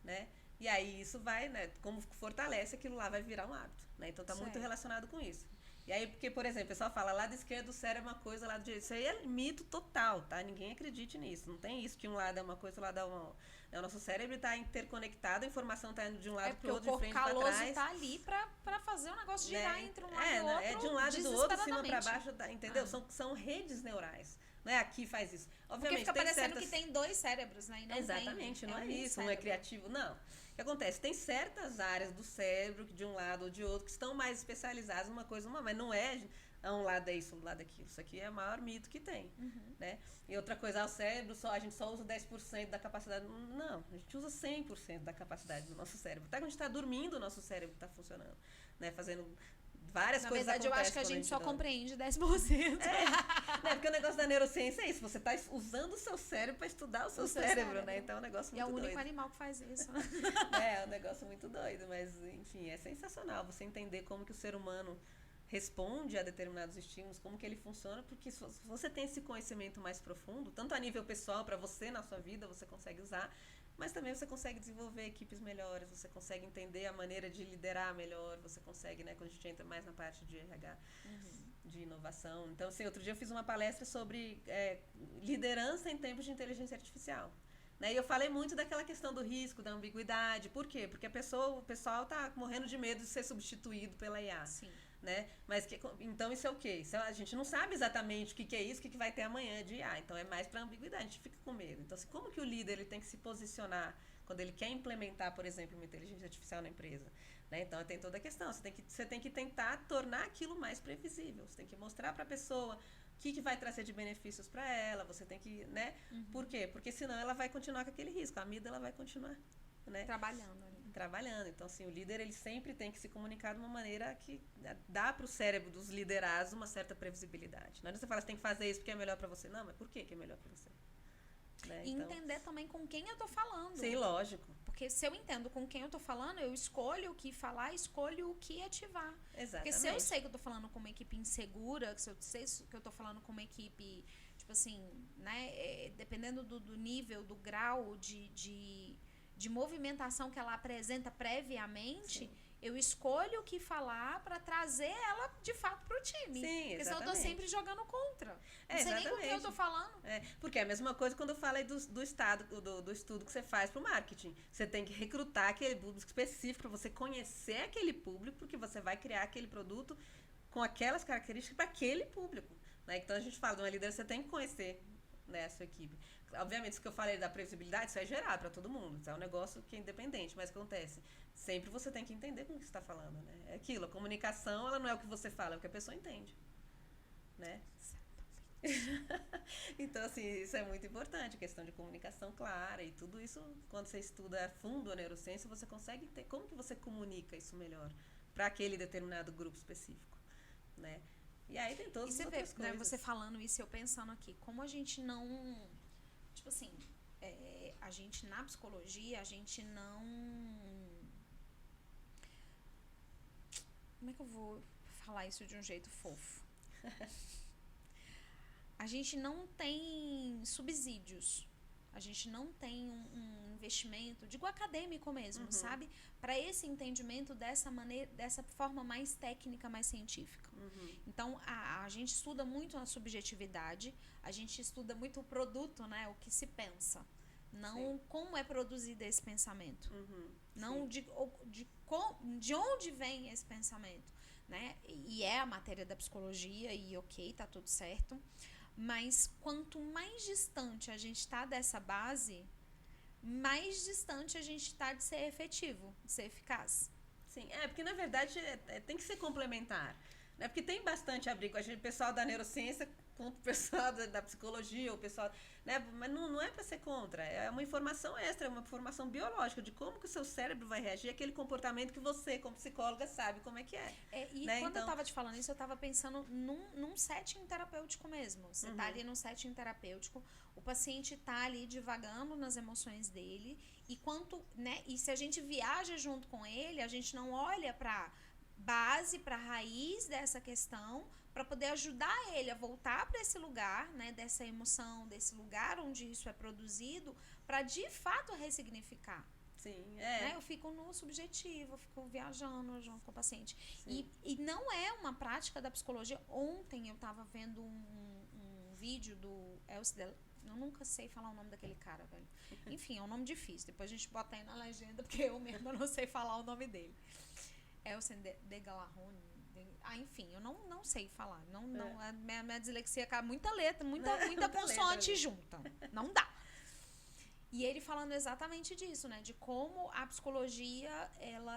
Né? E aí isso vai, né, como fortalece, aquilo lá vai virar um hábito. Né? Então, está muito relacionado com isso. E aí, porque, por exemplo, o pessoal fala, lado esquerdo do cérebro é uma coisa, lado direito. Isso aí é mito total, tá? Ninguém acredite nisso. Não tem isso que um lado é uma coisa, o lado é uma... O nosso cérebro está interconectado, a informação está indo de um lado para o outro, de frente para trás. O corpo caloso está ali para fazer o negócio girar entre um lado e outro. É de um lado e do outro, cima para baixo, entendeu? São redes neurais. Não é aqui faz isso. Obviamente, porque fica parecendo que tem 2 cérebros, né? E não exatamente, tem, não é isso, não é criativo, não. O que acontece? Tem certas áreas do cérebro, de um lado ou de outro, que estão mais especializadas numa coisa, mas não é um lado é isso, um lado é aquilo. Isso aqui é o maior mito que tem. Né? E outra coisa, o cérebro, a gente só usa 10% da capacidade. Não, a gente usa 100% da capacidade do nosso cérebro. Até quando a gente está dormindo, o nosso cérebro está funcionando. Né? Fazendo várias coisas. Na verdade, eu acho que a gente só compreende 10%. Né? Porque o negócio da neurociência é isso. Você está usando o seu cérebro para estudar o seu cérebro, né? Então é um negócio muito doido. E é o único animal que faz isso. É um negócio muito doido, mas enfim, é sensacional você entender como que o ser humano responde a determinados estímulos, como que ele funciona, porque se você tem esse conhecimento mais profundo, tanto a nível pessoal, para você na sua vida, você consegue usar, mas também você consegue desenvolver equipes melhores, você consegue entender a maneira de liderar melhor, você consegue, né, quando a gente entra mais na parte de RH, de inovação. Então, assim, outro dia eu fiz uma palestra sobre liderança em tempos de inteligência artificial. Né? E eu falei muito daquela questão do risco, da ambiguidade. Por quê? Porque o pessoal está morrendo de medo de ser substituído pela IA. Sim. Né? Então isso é o quê? A gente não sabe exatamente o que é isso, o que vai ter amanhã de IA. Então é mais para ambiguidade, a gente fica com medo. Então, assim, como que o líder ele tem que se posicionar quando ele quer implementar, por exemplo, uma inteligência artificial na empresa? Né? Então tem toda a questão. Você tem que tentar tornar aquilo mais previsível. Você tem que mostrar para a pessoa o que vai trazer de benefícios para ela. Você tem que, né? Por quê? Porque senão ela vai continuar com aquele risco. A amígdala vai continuar, né? Trabalhando. Então, assim, o líder ele sempre tem que se comunicar de uma maneira que dá para o cérebro dos liderados uma certa previsibilidade. Não é você fala, você tem que fazer isso porque é melhor para você. Não, mas por que é melhor para você? né? E Então, entender também com quem eu tô falando. sim, lógico. Porque se eu entendo com quem eu tô falando, eu escolho o que falar, escolho o que ativar. Exatamente. Porque se eu sei que eu tô falando com uma equipe insegura, se eu sei que eu tô falando com uma equipe, tipo assim, né, dependendo do nível, do grau de movimentação que ela apresenta previamente, Sim. eu escolho o que falar para trazer ela de fato pro time. Sim, porque senão eu tô exatamente. sempre jogando contra. É, Não sei nem com quem eu exatamente. tô falando. Porque é a mesma coisa quando eu falei do estudo que você faz para o marketing. Você tem que recrutar aquele público específico para você conhecer aquele público, porque você vai criar aquele produto com aquelas características para aquele público. Né? Então a gente fala de uma liderança, você tem que conhecer, né, a sua equipe. Obviamente, isso que eu falei da previsibilidade, isso é geral para todo mundo. Isso é um negócio que é independente, mas acontece. Sempre você tem que entender com o que você está falando. Né? É aquilo, a comunicação ela não é o que você fala, é o que a pessoa entende. Né? Então, assim, isso é muito importante, a questão de comunicação clara e tudo isso, quando você estuda a fundo a neurociência, você consegue ter como que você comunica isso melhor para aquele determinado grupo específico, né? E aí tem todas as outras Né, coisas. você falando isso, eu pensando aqui, como a gente não, tipo assim, a gente na psicologia, a gente não, como é que eu vou falar isso de um jeito fofo? A gente não tem subsídios. A gente não tem um investimento, digo acadêmico mesmo, sabe? Para esse entendimento dessa maneira, dessa forma mais técnica, mais científica. Então, a gente estuda muito a subjetividade, a gente estuda muito o produto, né? O que se pensa. Não como é produzido esse pensamento. Não de onde vem esse pensamento. Né? E é a matéria da psicologia, e ok, tá tudo certo. Mas quanto mais distante a gente está dessa base, mais distante a gente está de ser efetivo, de ser eficaz. Sim, porque na verdade tem que ser complementar. Né? Porque tem bastante abrigo. O pessoal da neurociência contra o pessoal da psicologia, o pessoal. Né? Mas não é para ser contra. É uma informação extra, é uma informação biológica de como que o seu cérebro vai reagir àquele comportamento que você, como psicóloga, sabe como é que é. E né? quando então, eu estava te falando isso, eu estava pensando num setting terapêutico mesmo. Você tá ali num setting terapêutico, o paciente tá ali divagando nas emoções dele, e se a gente viaja junto com ele, a gente não olha para base, para raiz dessa questão, para poder ajudar ele a voltar para esse lugar, né, dessa emoção, desse lugar onde isso é produzido, para de fato ressignificar. Sim, né? Eu fico no subjetivo, eu fico viajando junto com o paciente. E não é uma prática da psicologia. Ontem eu estava vendo um vídeo do Elcio, eu nunca sei falar o nome daquele cara, velho. Enfim, é um nome difícil. Depois a gente bota aí na legenda, porque eu mesma não sei falar o nome dele. Elcio de Galarrone. Enfim, eu não sei falar. A minha dislexia cai muita letra, muita consoante junta. Não dá. E ele falando exatamente disso, né? De como a psicologia,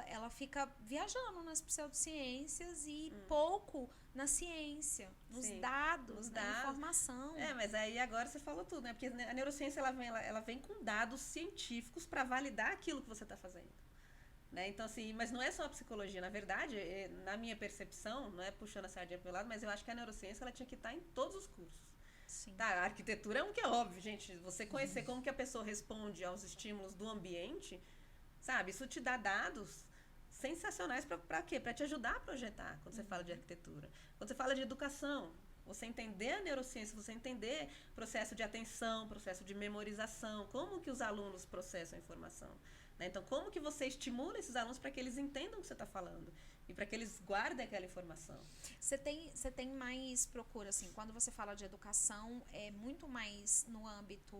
ela fica viajando nas pseudociências e pouco na ciência, nos dados, na informação. Mas aí agora você falou tudo, né? Porque a neurociência, ela vem com dados científicos para validar aquilo que você está fazendo. Né? Então, assim, mas não é só a psicologia. Na verdade, na minha percepção, não é puxando a sardinha pro meu lado, mas eu acho que a neurociência, ela tinha que estar em todos os cursos. Sim. Tá, a arquitetura é um que é óbvio, gente. Você conhecer como que a pessoa responde aos estímulos do ambiente, sabe? Isso te dá dados sensacionais para quê? Para te ajudar a projetar quando você fala de arquitetura. Quando você fala de educação, você entender a neurociência, você entender processo de atenção, processo de memorização, como que os alunos processam a informação. Né? Então, como que você estimula esses alunos para que eles entendam o que você está falando e para que eles guardem aquela informação. Você tem mais procura, assim, quando você fala de educação, é muito mais no âmbito,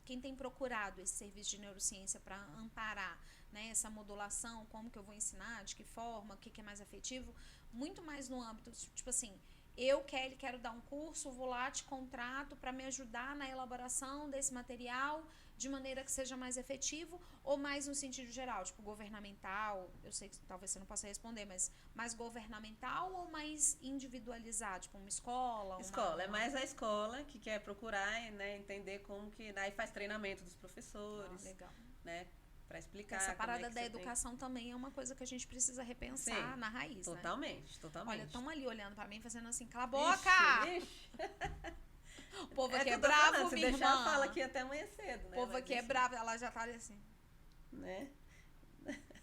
quem tem procurado esse serviço de neurociência para amparar, né, essa modulação, como que eu vou ensinar, de que forma, o que é mais efetivo, muito mais no âmbito, tipo assim, eu, Kelly, quero dar um curso, vou lá, te contrato para me ajudar na elaboração desse material de maneira que seja mais efetivo, ou mais no sentido geral, tipo governamental, eu sei que talvez você não possa responder, mas mais governamental ou mais individualizado, tipo uma escola? É mais a escola que quer procurar, né, entender como que, aí faz treinamento dos professores, legal. Né, para explicar. Essa parada da educação também é uma coisa que a gente precisa repensar na raiz, totalmente, né? Totalmente. Olha, estão ali olhando para mim, fazendo assim, cala a boca! Ixi. O povo aqui que é eu tô bravo, falando, se minha deixar, irmã. fala aqui até amanhã cedo, O né? povo Mas aqui é enfim, bravo, ela já tá ali assim. né?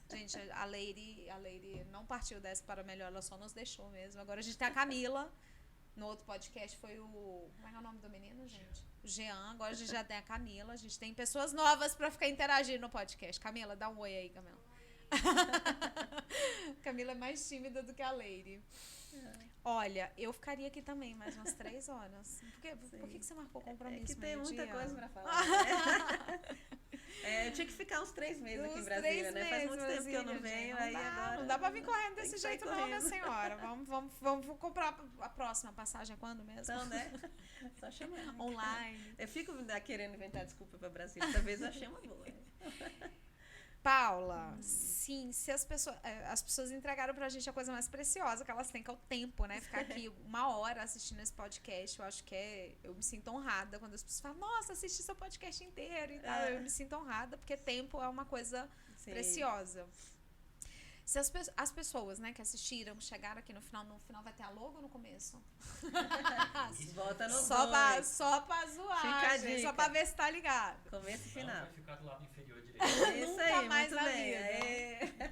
Gente, a Lady não partiu dessa para melhor, ela só nos deixou mesmo. Agora a gente tem a Camila. No outro podcast foi o... Como é que é o nome do menino, gente? O Jean. Agora a gente já tem a Camila. A gente tem pessoas novas pra ficar interagindo no podcast. Camila, dá um oi aí, Camila. Camila é mais tímida do que a Lady. Olha, eu ficaria aqui também mais umas 3 horas. Por que você marcou compromisso? É que tem muita meio-dia? coisa pra falar. Né? Eu tinha que ficar uns 3 meses aqui em Brasília, né? Faz muito tempo que eu não venho, aí agora... Não dá pra vir correndo desse sair jeito não, minha senhora. Vamos comprar a próxima passagem quando mesmo? Então, né? Só chamar. Online. Eu fico querendo inventar desculpa pra Brasília. Dessa vez eu achei uma boa. Paula, sim, se as pessoas entregaram pra gente a coisa mais preciosa que elas têm, que é o tempo, né? Ficar aqui 1 hora assistindo esse podcast, eu acho que eu me sinto honrada quando as pessoas falam, nossa, assisti seu podcast inteiro e tal. Eu me sinto honrada, porque tempo é uma coisa preciosa. Se as pessoas, né, que assistiram, chegaram aqui no final vai ter a logo ou no começo? Volta no Só pra zoar, fica a gente, dica. só pra ver se tá ligado. Começo e final. Vai ficar do lado inferior direito. Isso Nunca aí, mais muito na bem. vida.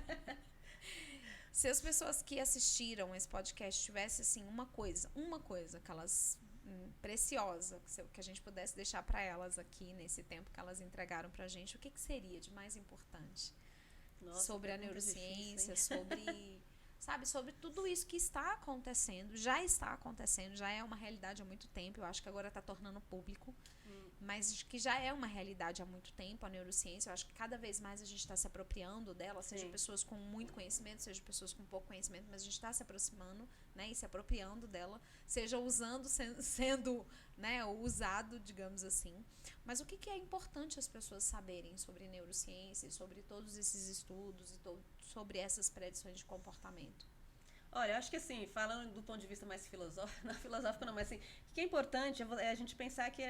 Se as pessoas que assistiram esse podcast tivessem, assim, uma coisa que elas... preciosa, que a gente pudesse deixar pra elas aqui, nesse tempo que elas entregaram pra gente, o que seria de mais importante? Nossa, sobre a neurociência, difícil, sobre tudo isso que está acontecendo, já é uma realidade há muito tempo, eu acho que agora está tornando público, mas que já é uma realidade há muito tempo, a neurociência, eu acho que cada vez mais a gente está se apropriando dela, seja pessoas com muito conhecimento, seja pessoas com pouco conhecimento, mas a gente está se aproximando, né, e se apropriando dela, seja usando, sendo, né, usado, digamos assim. Mas o que é importante as pessoas saberem sobre neurociência, sobre todos esses estudos e sobre essas predições de comportamento? Olha, eu acho que assim, falando do ponto de vista mais filosófico, não filosófico não, mas assim, o que é importante é a gente pensar que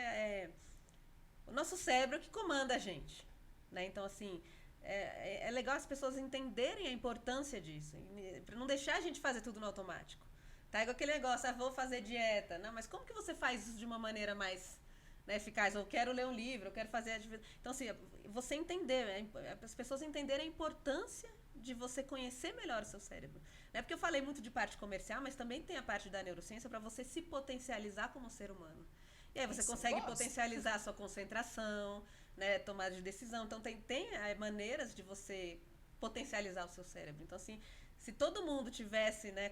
o nosso cérebro que comanda a gente, né? Então, assim, é legal as pessoas entenderem a importância disso, para não deixar a gente fazer tudo no automático. Tá igual aquele negócio, vou fazer dieta. Não, mas como que você faz isso de uma maneira mais, né, eficaz? Eu quero ler um livro, eu quero fazer... Então, assim, você entender, as pessoas entenderem a importância de você conhecer melhor o seu cérebro. Não é porque eu falei muito de parte comercial, mas também tem a parte da neurociência para você se potencializar como ser humano. E aí você consegue potencializar a sua concentração, né, tomada de decisão. Então, tem maneiras de você potencializar o seu cérebro. Então, assim, se todo mundo tivesse, né,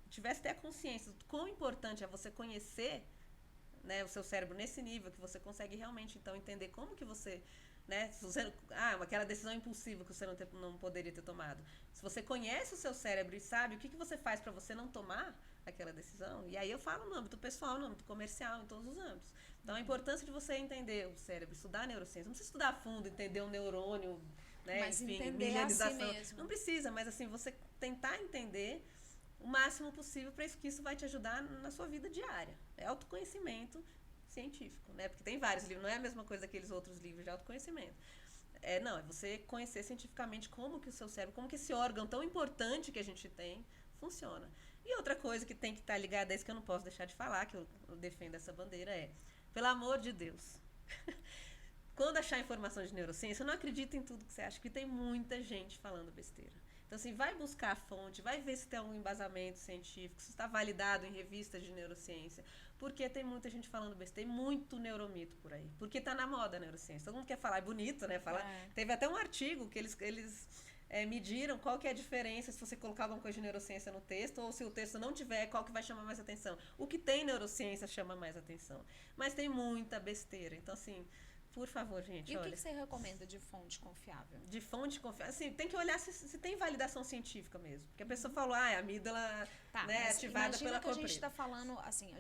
tivesse ter a consciência do quão importante é você conhecer, né, o seu cérebro nesse nível, que você consegue realmente, então, entender como que você... Né, aquela decisão impulsiva que você não poderia ter tomado. Se você conhece o seu cérebro e sabe o que você faz para você não tomar aquela decisão, e aí eu falo no âmbito pessoal, no âmbito comercial, em todos os âmbitos. Então, a importância de você entender o cérebro, estudar a neurociência. Não precisa estudar a fundo, entender um neurônio, né, mas enfim, entender a si mesmo. Não precisa, mas assim, você tentar entender o máximo possível para que isso vai te ajudar na sua vida diária. É autoconhecimento científico, né? Porque tem vários livros, não é a mesma coisa daqueles outros livros de autoconhecimento. É você conhecer cientificamente como que o seu cérebro, como que esse órgão tão importante que a gente tem funciona. E outra coisa que tem que estar ligada a isso, que eu não posso deixar de falar, que eu defendo essa bandeira, pelo amor de Deus, quando achar informação de neurociência, eu não acredito em tudo que você acha, porque tem muita gente falando besteira. Então, assim, vai buscar a fonte, vai ver se tem algum embasamento científico, se está validado em revistas de neurociência, porque tem muita gente falando besteira, tem muito neuromito por aí, porque está na moda a neurociência. Todo mundo quer falar, é bonito, né? Teve até um artigo que eles mediram qual que é a diferença se você colocar alguma coisa de neurociência no texto, ou se o texto não tiver, qual que vai chamar mais atenção. O que tem neurociência chama mais atenção, mas tem muita besteira. Então, assim... Por favor, gente, olha. E o que você recomenda de fonte confiável? De fonte confiável? Assim, tem que olhar se tem validação científica mesmo. Porque a pessoa falou, a amígdala, né, ativada pela cor preta. A gente está falando, assim,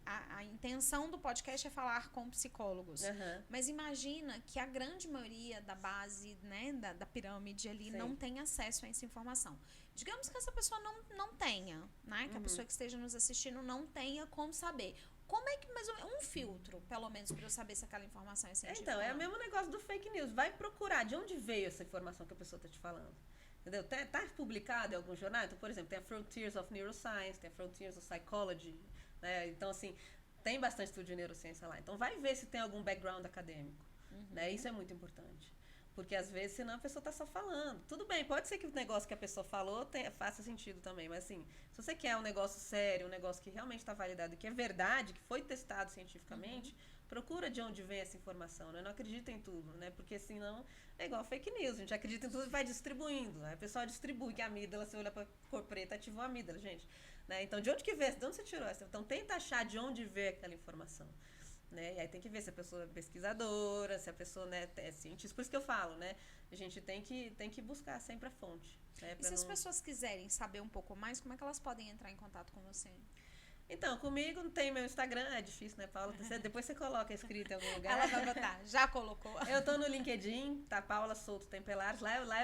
a intenção do podcast é falar com psicólogos. Mas imagina que a grande maioria da base, né, da pirâmide ali não tem acesso a essa informação. Digamos que essa pessoa não tenha, né? Que a pessoa que esteja nos assistindo não tenha como saber. Como é que, mais ou menos, um filtro, pelo menos, para eu saber se aquela informação é científica? Então, é o mesmo negócio do fake news. Vai procurar de onde veio essa informação que a pessoa está te falando. Entendeu? Tá publicado em algum jornal? Então, por exemplo, tem a Frontiers of Neuroscience, tem a Frontiers of Psychology, né? Então, assim, tem bastante estudo de neurociência lá. Então, vai ver se tem algum background acadêmico. Né? Isso é muito importante. Porque, às vezes, senão a pessoa está só falando. Tudo bem, pode ser que o negócio que a pessoa falou faça sentido também. Mas, assim, se você quer um negócio sério, um negócio que realmente está validado, que é verdade, que foi testado cientificamente, procura de onde vem essa informação, né? Não acredita em tudo, né? Porque, senão, é igual fake news. A gente acredita em tudo e vai distribuindo. Aí o pessoal distribui que a amígdala, você olha para cor preta, ativou a amígdala, gente. Né? Então, de onde que veio? De onde você tirou essa? Então, tenta achar de onde veio aquela informação. Né? E aí tem que ver se a pessoa é pesquisadora, se a pessoa, né, é cientista. Por isso que eu falo, né? A gente tem que buscar sempre a fonte. Né? E se as pessoas quiserem saber um pouco mais, como é que elas podem entrar em contato com você? Então, comigo não tem meu Instagram, é difícil, né, Paula? Depois você coloca escrito em algum lugar. Ela vai botar, já colocou. Eu tô no LinkedIn, tá? Paula Souto Tempelares. Lá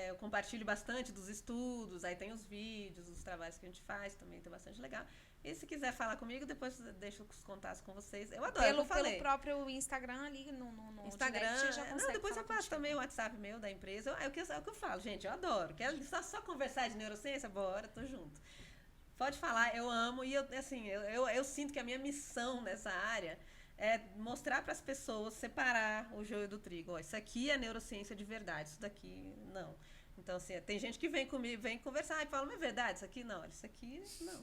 eu compartilho bastante dos estudos, aí tem os vídeos, os trabalhos que a gente faz, também tá bastante legal. E se quiser falar comigo, depois deixo os contatos com vocês. Eu adoro, pelo próprio Instagram ali no Instagram, direct, já consegue. Não, depois eu passo contigo. também o WhatsApp meu da empresa. É o que eu falo, gente, eu adoro. Quero só conversar de neurociência? Bora, tô junto. Pode falar, eu amo. E eu sinto que a minha missão nessa área é mostrar para as pessoas, separar o joio do trigo. Ó, isso aqui é neurociência de verdade, isso daqui não. Então, assim, tem gente que vem comigo, vem conversar e fala, mas é verdade, isso aqui não, isso aqui não.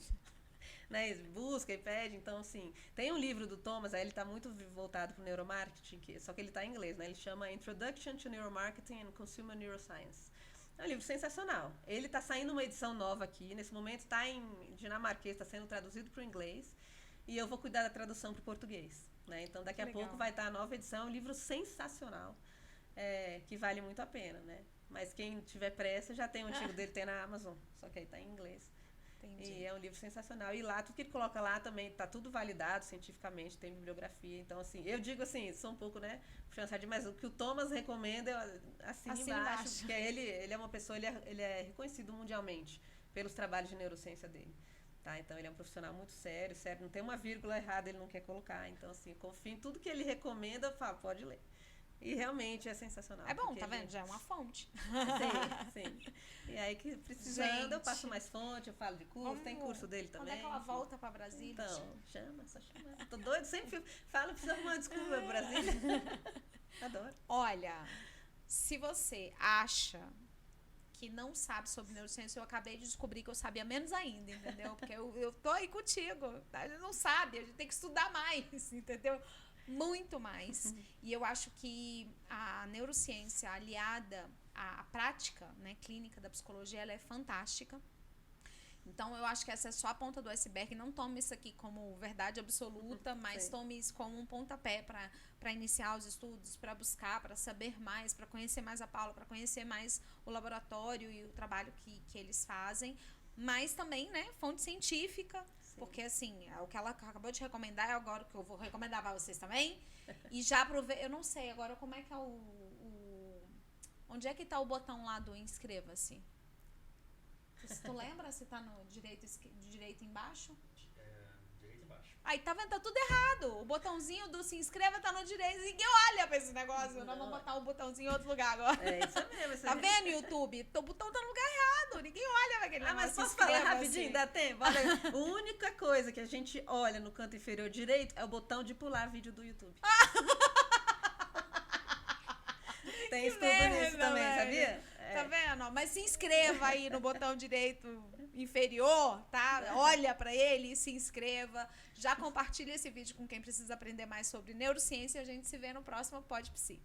Né, busca e pede. Então, assim, tem um livro do Thomas, aí ele está muito voltado para o neuromarketing, só que ele está em inglês, né? Ele chama Introduction to Neuromarketing and Consumer Neuroscience. É um livro sensacional. Ele está saindo uma edição nova aqui, nesse momento está em dinamarquês, está sendo traduzido para o inglês, e eu vou cuidar da tradução para o português. Né? Então, daqui a pouco vai estar a nova edição, um livro sensacional, que vale muito a pena, né? Mas quem tiver pressa, já tem o antigo dele, tem na Amazon, só que aí está em inglês. Entendi. E é um livro sensacional. E lá, tudo que ele coloca lá também está tudo validado cientificamente, tem bibliografia. Então, assim, eu digo assim, sou um pouco, né, puxando, mas o que o Thomas recomenda, assina embaixo, porque ele é uma pessoa, ele é reconhecido mundialmente pelos trabalhos de neurociência dele. Tá? Então, ele é um profissional muito sério, não tem uma vírgula errada, ele não quer colocar. Então, assim, confio em tudo que ele recomenda, eu falo, pode ler. E realmente é sensacional. É bom, tá vendo? Já é uma fonte. Sim. E aí que precisando, eu passo mais fonte, eu falo de curso, tem curso dele também. Quando é que ela volta pra Brasília? Então, só chama. Tô doido, sempre falo, precisa arrumar uma desculpa pra Brasília. Adoro. Olha, se você acha que não sabe sobre neurociência, eu acabei de descobrir que eu sabia menos ainda, entendeu? Porque eu tô aí contigo. A gente não sabe, a gente tem que estudar mais, entendeu? Muito mais. E eu acho que a neurociência aliada à prática, né, clínica da psicologia, ela é fantástica. Então, eu acho que essa é só a ponta do iceberg. Não tome isso aqui como verdade absoluta, mas tome isso como um pontapé para iniciar os estudos, para buscar, para saber mais, para conhecer mais a Paula, para conhecer mais o laboratório e o trabalho que eles fazem. Mas também, né, fonte científica. Porque, assim, o que ela acabou de recomendar é agora o que eu vou recomendar pra vocês também. E já eu não sei agora como é que é onde é que tá o botão lá do inscreva-se? Se tu lembra se tá no direito embaixo? Direito embaixo. Aí, tá vendo? Tá tudo errado. O botãozinho do se inscreva tá no direito. Ninguém olha pra esse negócio. Nós vamos botar o botãozinho em outro lugar agora. É isso mesmo. Tá vendo, YouTube? O botão tá no lugar errado. Ninguém olha pra aquele negócio. Mas posso falar rapidinho? Dá tempo? Olha, a única coisa que a gente olha no canto inferior direito é o botão de pular vídeo do YouTube. Tem estudo nisso também, sabia? Tá vendo? Mas se inscreva aí no botão direito inferior, tá? Olha pra ele e se inscreva. Já compartilha esse vídeo com quem precisa aprender mais sobre neurociência. A gente se vê no próximo Pod Psi.